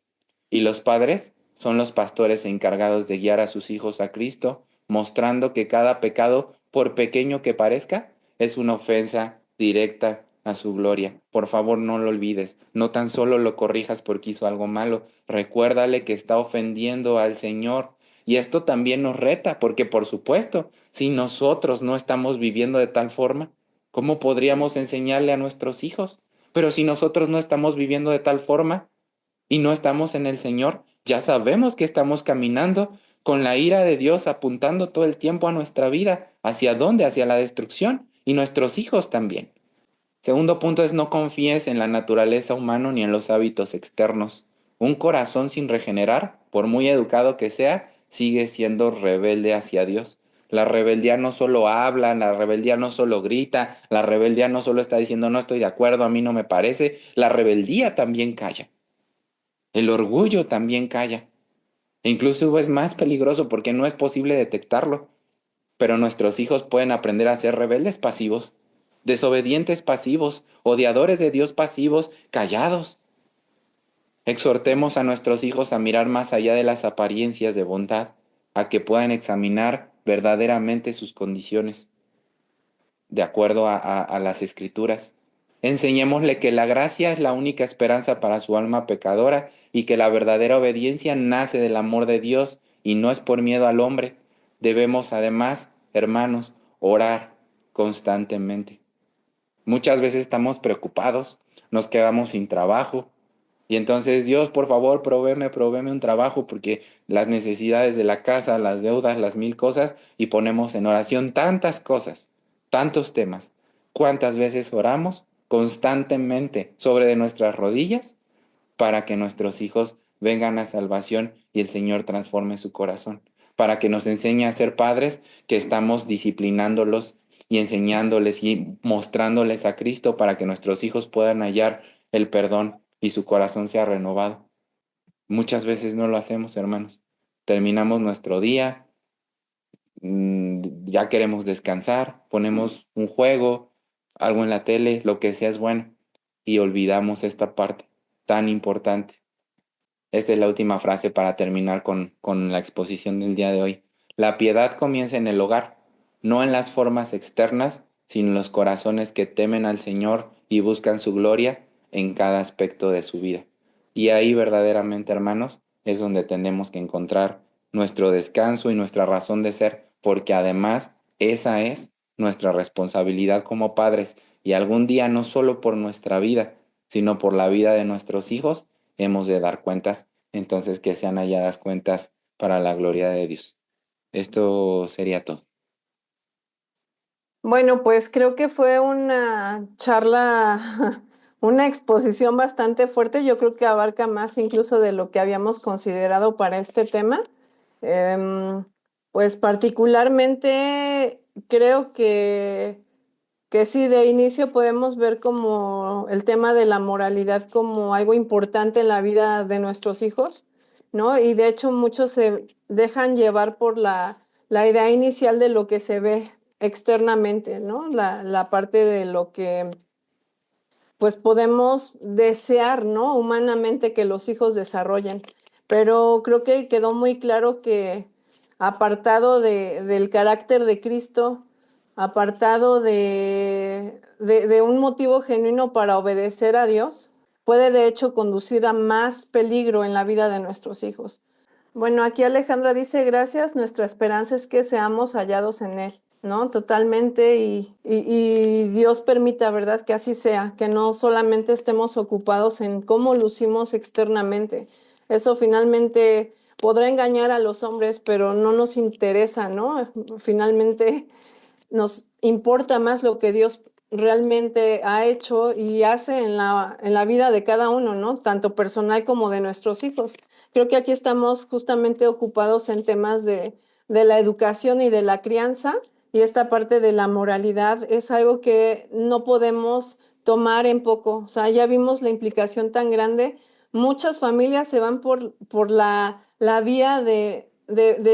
Y los padres son los pastores encargados de guiar a sus hijos a Cristo, mostrando que cada pecado, por pequeño que parezca, es una ofensa directa a su gloria. Por favor, no lo olvides. No tan solo lo corrijas porque hizo algo malo. Recuérdale que está ofendiendo al Señor. Y esto también nos reta, porque por supuesto, si nosotros no estamos viviendo de tal forma, ¿cómo podríamos enseñarle a nuestros hijos? Pero si nosotros no estamos viviendo de tal forma, y no estamos en el Señor, ya sabemos que estamos caminando con la ira de Dios apuntando todo el tiempo a nuestra vida. ¿Hacia dónde? Hacia la destrucción. Y nuestros hijos también. Segundo punto es no confíes en la naturaleza humana ni en los hábitos externos. Un corazón sin regenerar, por muy educado que sea, sigue siendo rebelde hacia Dios. La rebeldía no solo habla, la rebeldía no solo grita, la rebeldía no solo está diciendo no estoy de acuerdo, a mí no me parece, la rebeldía también calla. El orgullo también calla. E incluso es más peligroso porque no es posible detectarlo. Pero nuestros hijos pueden aprender a ser rebeldes pasivos, desobedientes pasivos, odiadores de Dios pasivos, callados. Exhortemos a nuestros hijos a mirar más allá de las apariencias de bondad, a que puedan examinar verdaderamente sus condiciones, de acuerdo a las escrituras. Enseñémosle que la gracia es la única esperanza para su alma pecadora y que la verdadera obediencia nace del amor de Dios y no es por miedo al hombre. Debemos además, hermanos, orar constantemente. Muchas veces estamos preocupados, nos quedamos sin trabajo y entonces Dios, por favor, provéeme un trabajo porque las necesidades de la casa, las deudas, las mil cosas y ponemos en oración tantas cosas, tantos temas. ¿Cuántas veces oramos constantemente sobre de nuestras rodillas para que nuestros hijos vengan a salvación y el Señor transforme su corazón? Para que nos enseñe a ser padres que estamos disciplinándolos y enseñándoles y mostrándoles a Cristo para que nuestros hijos puedan hallar el perdón y su corazón sea renovado. Muchas veces no lo hacemos, hermanos. Terminamos nuestro día, ya queremos descansar, ponemos un juego, algo en la tele, lo que sea es bueno, y olvidamos esta parte tan importante. Esta es la última frase para terminar con la exposición del día de hoy. La piedad comienza en el hogar, no en las formas externas, sino en los corazones que temen al Señor y buscan su gloria en cada aspecto de su vida. Y ahí verdaderamente, hermanos, es donde tenemos que encontrar nuestro descanso y nuestra razón de ser, porque además esa es nuestra responsabilidad como padres y algún día no solo por nuestra vida, sino por la vida de nuestros hijos hemos de dar cuentas, entonces que sean halladas cuentas para la gloria de Dios. Esto sería todo. Bueno, pues creo que fue una charla, una exposición bastante fuerte. Yo creo que abarca más incluso de lo que habíamos considerado para este tema. Em, pues particularmente creo que sí, de inicio podemos ver como el tema de la moralidad como algo importante en la vida de nuestros hijos, ¿no? Y de hecho muchos se dejan llevar por la idea inicial de lo que se ve externamente, ¿no? La parte de lo que pues podemos desear, ¿no? Humanamente que los hijos desarrollen. Pero creo que quedó muy claro que apartado del carácter de Cristo, apartado de un motivo genuino para obedecer a Dios, puede de hecho conducir a más peligro en la vida de nuestros hijos. Bueno, aquí Alejandra dice, gracias, nuestra esperanza es que seamos hallados en Él, ¿no? Totalmente y Dios permita, ¿verdad? Que así sea, que no solamente estemos ocupados en cómo lucimos externamente. Eso finalmente podrá engañar a los hombres, pero no nos interesa, ¿no? Finalmente nos importa más lo que Dios realmente ha hecho y hace en la vida de cada uno, ¿no? Tanto personal como de nuestros hijos. Creo que aquí estamos justamente ocupados en temas de la educación y de la crianza, y esta parte de la moralidad es algo que no podemos tomar en poco. O sea, ya vimos la implicación tan grande. Muchas familias se van por la vía de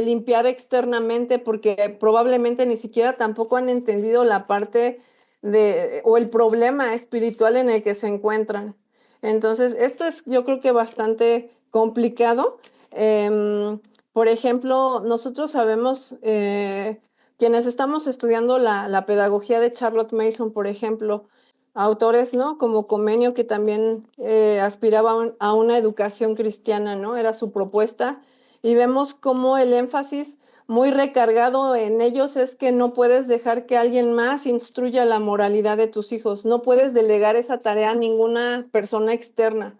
limpiar externamente porque probablemente ni siquiera tampoco han entendido la parte o el problema espiritual en el que se encuentran. Entonces, esto es yo creo que bastante complicado. Por ejemplo, nosotros sabemos, quienes estamos estudiando la pedagogía de Charlotte Mason, por ejemplo, autores, ¿no? Como Comenio, que también aspiraba a una educación cristiana, ¿no? Era su propuesta. Y vemos cómo el énfasis muy recargado en ellos es que no puedes dejar que alguien más instruya la moralidad de tus hijos. No puedes delegar esa tarea a ninguna persona externa.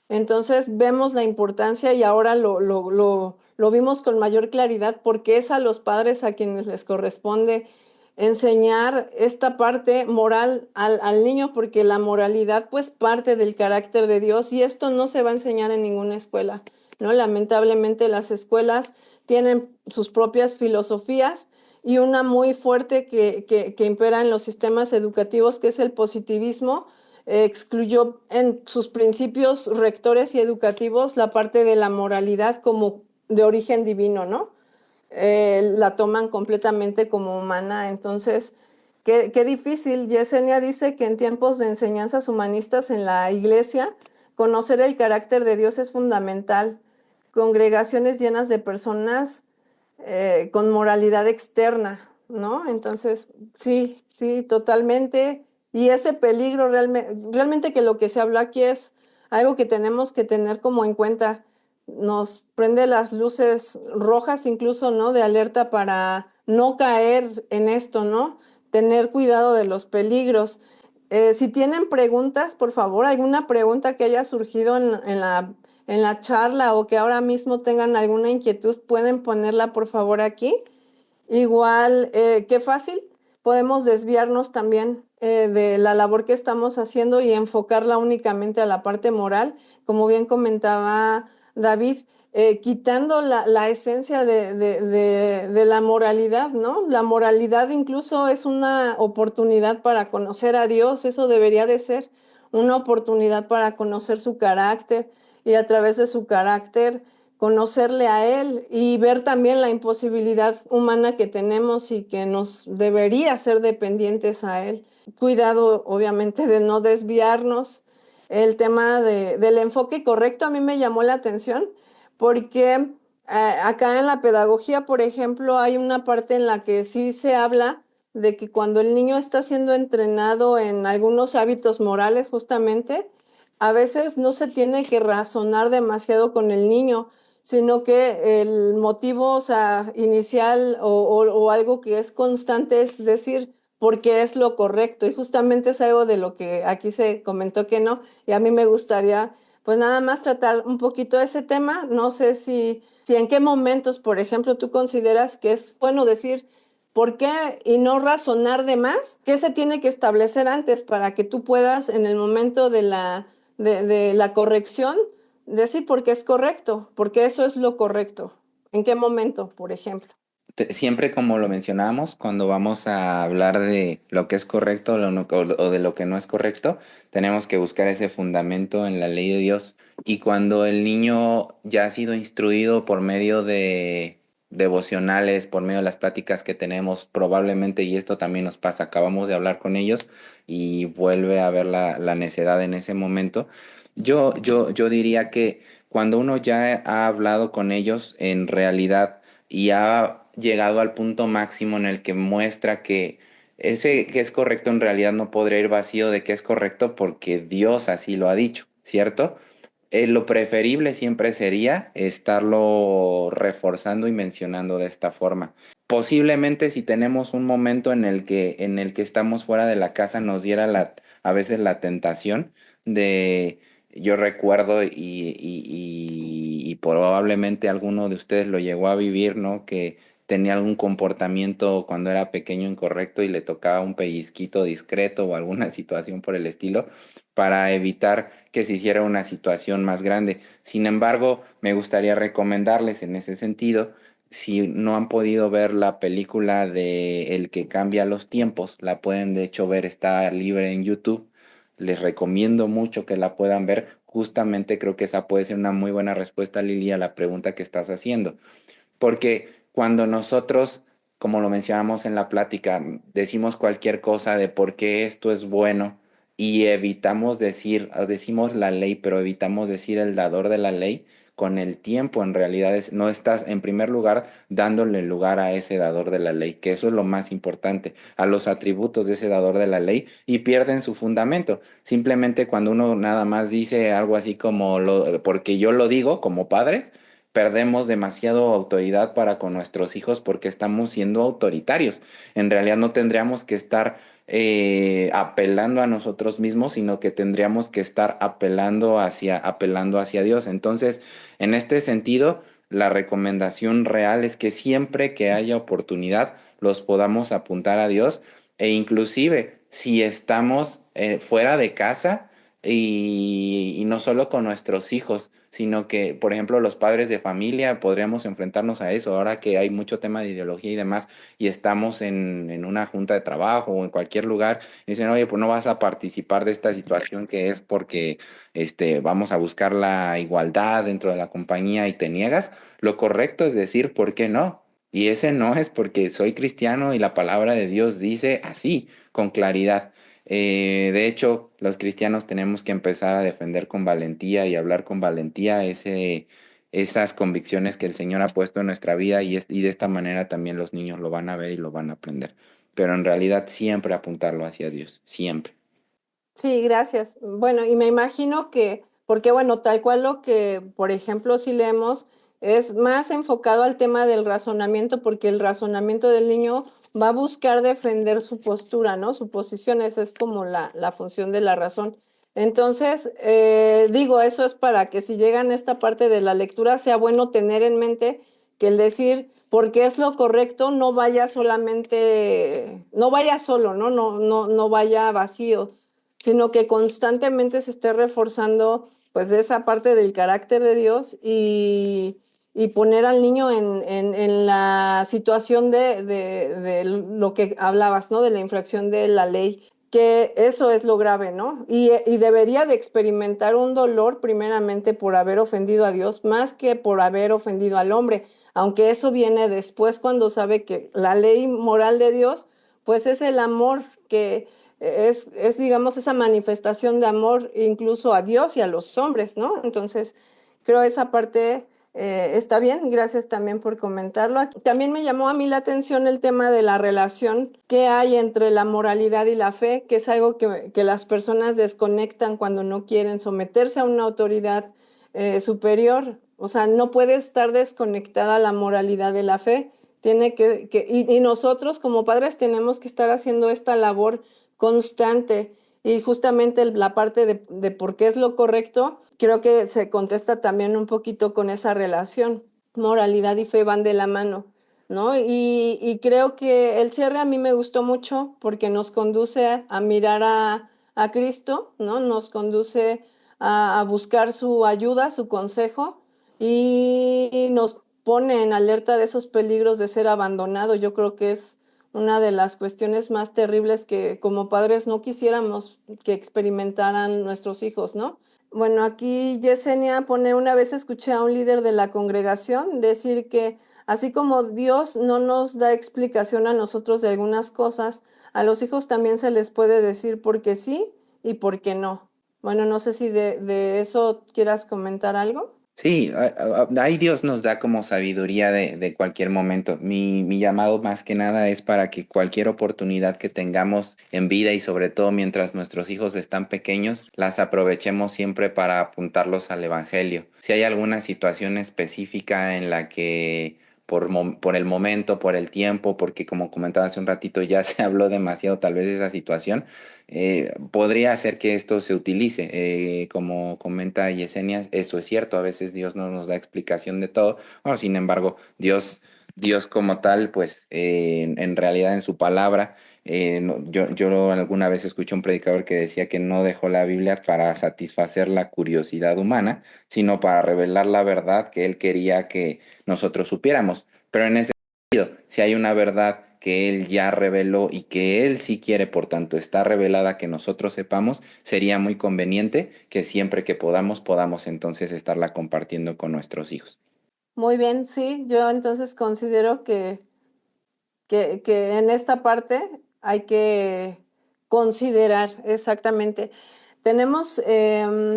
Entonces vemos la importancia y ahora lo vimos con mayor claridad porque es a los padres a quienes les corresponde enseñar esta parte moral al niño, porque la moralidad pues parte del carácter de Dios y esto no se va a enseñar en ninguna escuela, ¿no? Lamentablemente las escuelas tienen sus propias filosofías y una muy fuerte que impera en los sistemas educativos, que es el positivismo, excluyó en sus principios rectores y educativos la parte de la moralidad como de origen divino, ¿no? La toman completamente como humana. Entonces, qué difícil. Yesenia dice que en tiempos de enseñanzas humanistas en la iglesia, conocer el carácter de Dios es fundamental. Congregaciones llenas de personas con moralidad externa, ¿no? Entonces, sí, sí, totalmente. Y ese peligro realmente que lo que se habló aquí es algo que tenemos que tener como en cuenta. Nos prende las luces rojas incluso, ¿no? De alerta para no caer en esto, ¿no? Tener cuidado de los peligros. Si tienen preguntas, por favor, alguna pregunta que haya surgido en la charla o que ahora mismo tengan alguna inquietud, pueden ponerla por favor aquí. Igual, qué fácil, podemos desviarnos también de la labor que estamos haciendo y enfocarla únicamente a la parte moral, como bien comentaba David, quitando la esencia de la moralidad, ¿no? La moralidad incluso es una oportunidad para conocer a Dios, eso debería de ser una oportunidad para conocer su carácter y a través de su carácter conocerle a Él y ver también la imposibilidad humana que tenemos y que nos debería ser dependientes a Él. Cuidado, obviamente, de no desviarnos. El tema del enfoque correcto a mí me llamó la atención porque acá en la pedagogía, por ejemplo, hay una parte en la que sí se habla de que cuando el niño está siendo entrenado en algunos hábitos morales, justamente, a veces no se tiene que razonar demasiado con el niño, sino que el motivo, o sea, inicial o algo que es constante es decir, porque es lo correcto. Y justamente es algo de lo que aquí se comentó que no. Y a mí me gustaría, pues nada más tratar un poquito ese tema. No sé si en qué momentos, por ejemplo, tú consideras que es bueno decir por qué y no razonar de más. ¿Qué se tiene que establecer antes para que tú puedas en el momento de la corrección decir por qué es correcto, porque eso es lo correcto? ¿En qué momento, por ejemplo? Siempre como lo mencionamos, cuando vamos a hablar de lo que es correcto o de lo que no es correcto, tenemos que buscar ese fundamento en la ley de Dios. Y cuando el niño ya ha sido instruido por medio de devocionales, por medio de las pláticas que tenemos, probablemente, y esto también nos pasa, acabamos de hablar con ellos y vuelve a ver la necedad en ese momento. Yo diría que cuando uno ya ha hablado con ellos, en realidad y ha llegado al punto máximo en el que muestra que ese que es correcto en realidad no podría ir vacío de que es correcto porque Dios así lo ha dicho, ¿cierto? Lo preferible siempre sería estarlo reforzando y mencionando de esta forma. Posiblemente si tenemos un momento en el que estamos fuera de la casa nos diera a veces la tentación de, yo recuerdo y probablemente alguno de ustedes lo llegó a vivir, ¿no? Que tenía algún comportamiento cuando era pequeño incorrecto y le tocaba un pellizquito discreto o alguna situación por el estilo para evitar que se hiciera una situación más grande. Sin embargo, me gustaría recomendarles en ese sentido, si no han podido ver la película de El que cambia los tiempos, la pueden de hecho ver, está libre en YouTube. Les recomiendo mucho que la puedan ver. Justamente creo que esa puede ser una muy buena respuesta, Lili, a la pregunta que estás haciendo. Porque cuando nosotros, como lo mencionamos en la plática, decimos cualquier cosa de por qué esto es bueno y evitamos decir, o decimos la ley, pero evitamos decir el dador de la ley, con el tiempo en realidad no estás en primer lugar dándole lugar a ese dador de la ley, que eso es lo más importante, a los atributos de ese dador de la ley y pierden su fundamento. Simplemente cuando uno nada más dice algo así como porque yo lo digo como padres, perdemos demasiado autoridad para con nuestros hijos porque estamos siendo autoritarios. En realidad no tendríamos que estar apelando a nosotros mismos, sino que tendríamos que estar apelando hacia Dios. Entonces, en este sentido, la recomendación real es que siempre que haya oportunidad los podamos apuntar a Dios e inclusive si estamos fuera de casa y no solo con nuestros hijos, sino que, por ejemplo, los padres de familia podríamos enfrentarnos a eso, ahora que hay mucho tema de ideología y demás, y estamos en una junta de trabajo o en cualquier lugar, y dicen, oye, pues no vas a participar de esta situación que es porque vamos a buscar la igualdad dentro de la compañía y te niegas, lo correcto es decir, ¿por qué no? Y ese no es porque soy cristiano y la palabra de Dios dice así, con claridad. De hecho, los cristianos tenemos que empezar a defender con valentía y hablar con valentía esas convicciones que el Señor ha puesto en nuestra vida y de esta manera también los niños lo van a ver y lo van a aprender. Pero en realidad siempre apuntarlo hacia Dios, siempre. Sí, gracias. Bueno, y me imagino que, porque bueno, tal cual lo que, por ejemplo, si leemos, es más enfocado al tema del razonamiento, porque el razonamiento del niño va a buscar defender su postura, ¿no? Su posición, esa es como la función de la razón. Entonces, digo, eso es para que si llegan a esta parte de la lectura, sea bueno tener en mente que el decir porque es lo correcto no vaya solamente, no vaya solo, ¿no? No vaya vacío, sino que constantemente se esté reforzando pues esa parte del carácter de Dios y poner al niño en la situación de lo que hablabas, ¿no? De la infracción de la ley, que eso es lo grave, ¿no? Y debería de experimentar un dolor primeramente por haber ofendido a Dios, más que por haber ofendido al hombre, aunque eso viene después cuando sabe que la ley moral de Dios, pues es el amor que digamos, esa manifestación de amor incluso a Dios y a los hombres, ¿no? Entonces, creo esa parte está bien, gracias también por comentarlo. También me llamó a mí la atención el tema de la relación que hay entre la moralidad y la fe, que es algo que las personas desconectan cuando no quieren someterse a una autoridad superior. O sea, no puede estar desconectada la moralidad de la fe. Y nosotros como padres tenemos que estar haciendo esta labor constante y justamente la parte de por qué es lo correcto, creo que se contesta también un poquito con esa relación. Moralidad y fe van de la mano, ¿no? Y creo que el cierre a mí me gustó mucho porque nos conduce a mirar a Cristo, ¿no? Nos conduce a buscar su ayuda, su consejo y nos pone en alerta de esos peligros de ser abandonado. Yo creo que es una de las cuestiones más terribles que como padres no quisiéramos que experimentaran nuestros hijos, ¿no? Bueno, aquí Yesenia pone, una vez escuché a un líder de la congregación decir que así como Dios no nos da explicación a nosotros de algunas cosas, a los hijos también se les puede decir por qué sí y por qué no. Bueno, no sé si de eso quieras comentar algo. Sí, ahí Dios nos da como sabiduría de cualquier momento. Mi llamado más que nada es para que cualquier oportunidad que tengamos en vida y sobre todo mientras nuestros hijos están pequeños, las aprovechemos siempre para apuntarlos al Evangelio. Si hay alguna situación específica en la que por el momento, por el tiempo, porque como comentaba hace un ratito ya se habló demasiado tal vez de esa situación, podría hacer que esto se utilice. Como comenta Yesenia, eso es cierto, a veces Dios no nos da explicación de todo. Bueno, sin embargo, Dios como tal, pues en realidad en su palabra, yo alguna vez escuché un predicador que decía que no dejó la Biblia para satisfacer la curiosidad humana, sino para revelar la verdad que él quería que nosotros supiéramos. Pero en ese si hay una verdad que Él ya reveló y que Él sí quiere, por tanto, está revelada que nosotros sepamos, sería muy conveniente que siempre que podamos entonces estarla compartiendo con nuestros hijos. Muy bien, sí, yo entonces considero que en esta parte hay que considerar exactamente. Tenemos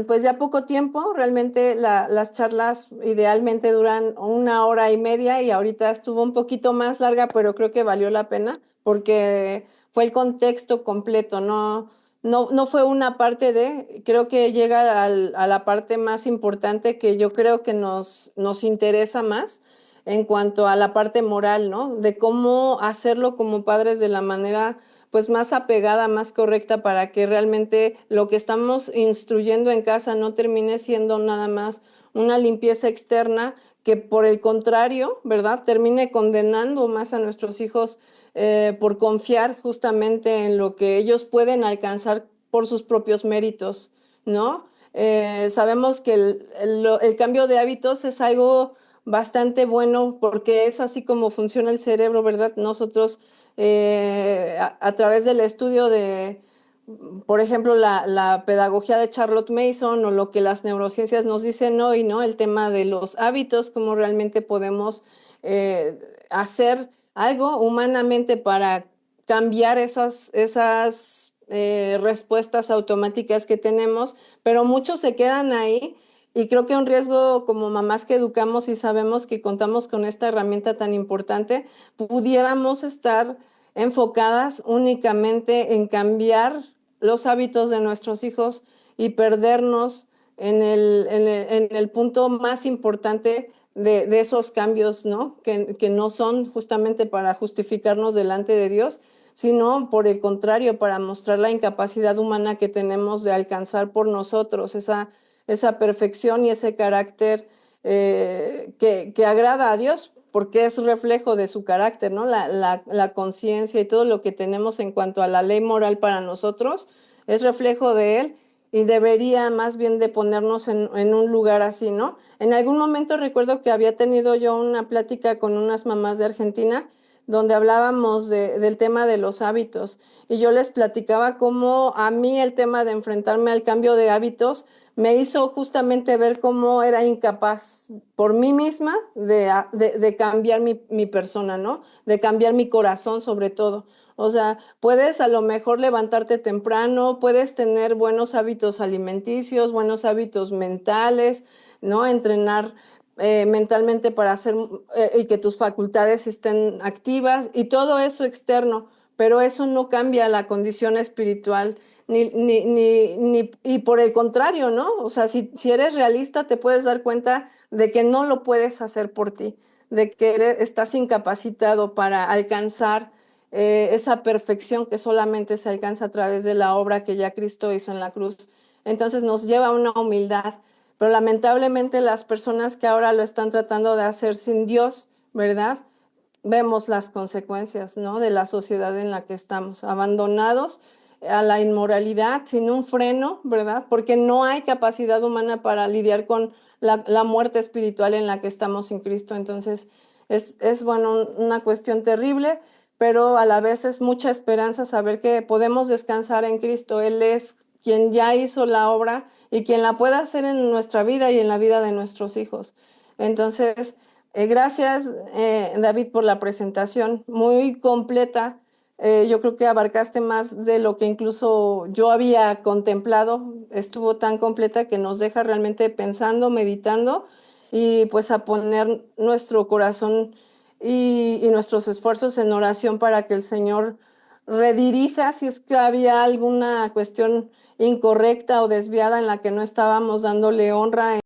pues ya poco tiempo, realmente las charlas idealmente duran 1 hora y media y ahorita estuvo un poquito más larga, pero creo que valió la pena porque fue el contexto completo, no fue una parte creo que llega a la parte más importante que yo creo que nos interesa más en cuanto a la parte moral, ¿no? De cómo hacerlo como padres de la manera pues más apegada, más correcta para que realmente lo que estamos instruyendo en casa no termine siendo nada más una limpieza externa que por el contrario, ¿verdad? Termine condenando más a nuestros hijos por confiar justamente en lo que ellos pueden alcanzar por sus propios méritos, ¿no? Sabemos que el cambio de hábitos es algo bastante bueno porque es así como funciona el cerebro, ¿verdad? Nosotros a través del estudio de, por ejemplo, la pedagogía de Charlotte Mason o lo que las neurociencias nos dicen hoy, ¿no? El tema de los hábitos, cómo realmente podemos hacer algo humanamente para cambiar esas respuestas automáticas que tenemos, pero muchos se quedan ahí y creo que un riesgo como mamás que educamos y sabemos que contamos con esta herramienta tan importante, pudiéramos estar enfocadas únicamente en cambiar los hábitos de nuestros hijos y perdernos en el punto más importante de esos cambios, ¿no? Que no son justamente para justificarnos delante de Dios, sino por el contrario, para mostrar la incapacidad humana que tenemos de alcanzar por nosotros esa perfección y ese carácter que agrada a Dios, porque es reflejo de su carácter, ¿no? La conciencia y todo lo que tenemos en cuanto a la ley moral para nosotros es reflejo de Él y debería más bien de ponernos en un lugar así, ¿no? En algún momento recuerdo que había tenido yo una plática con unas mamás de Argentina donde hablábamos del tema de los hábitos y yo les platicaba cómo a mí el tema de enfrentarme al cambio de hábitos me hizo justamente ver cómo era incapaz por mí misma de cambiar mi persona, ¿no? De cambiar mi corazón sobre todo. O sea, puedes a lo mejor levantarte temprano, puedes tener buenos hábitos alimenticios, buenos hábitos mentales, ¿no? Entrenar mentalmente para hacer y que tus facultades estén activas y todo eso externo, pero eso no cambia la condición espiritual y por el contrario, ¿no? O sea, si eres realista, te puedes dar cuenta de que no lo puedes hacer por ti, de que estás incapacitado para alcanzar esa perfección que solamente se alcanza a través de la obra que ya Cristo hizo en la cruz. Entonces nos lleva a una humildad, pero lamentablemente las personas que ahora lo están tratando de hacer sin Dios, ¿verdad? Vemos las consecuencias, ¿no? De la sociedad en la que estamos, abandonados a la inmoralidad, sin un freno, ¿verdad? Porque no hay capacidad humana para lidiar con la muerte espiritual en la que estamos sin Cristo. Entonces, bueno, una cuestión terrible, pero a la vez es mucha esperanza saber que podemos descansar en Cristo. Él es quien ya hizo la obra y quien la puede hacer en nuestra vida y en la vida de nuestros hijos. Entonces, gracias, David, por la presentación muy completa. Yo creo que abarcaste más de lo que incluso yo había contemplado. Estuvo tan completa que nos deja realmente pensando, meditando y pues a poner nuestro corazón y nuestros esfuerzos en oración para que el Señor redirija si es que había alguna cuestión incorrecta o desviada en la que no estábamos dándole honra.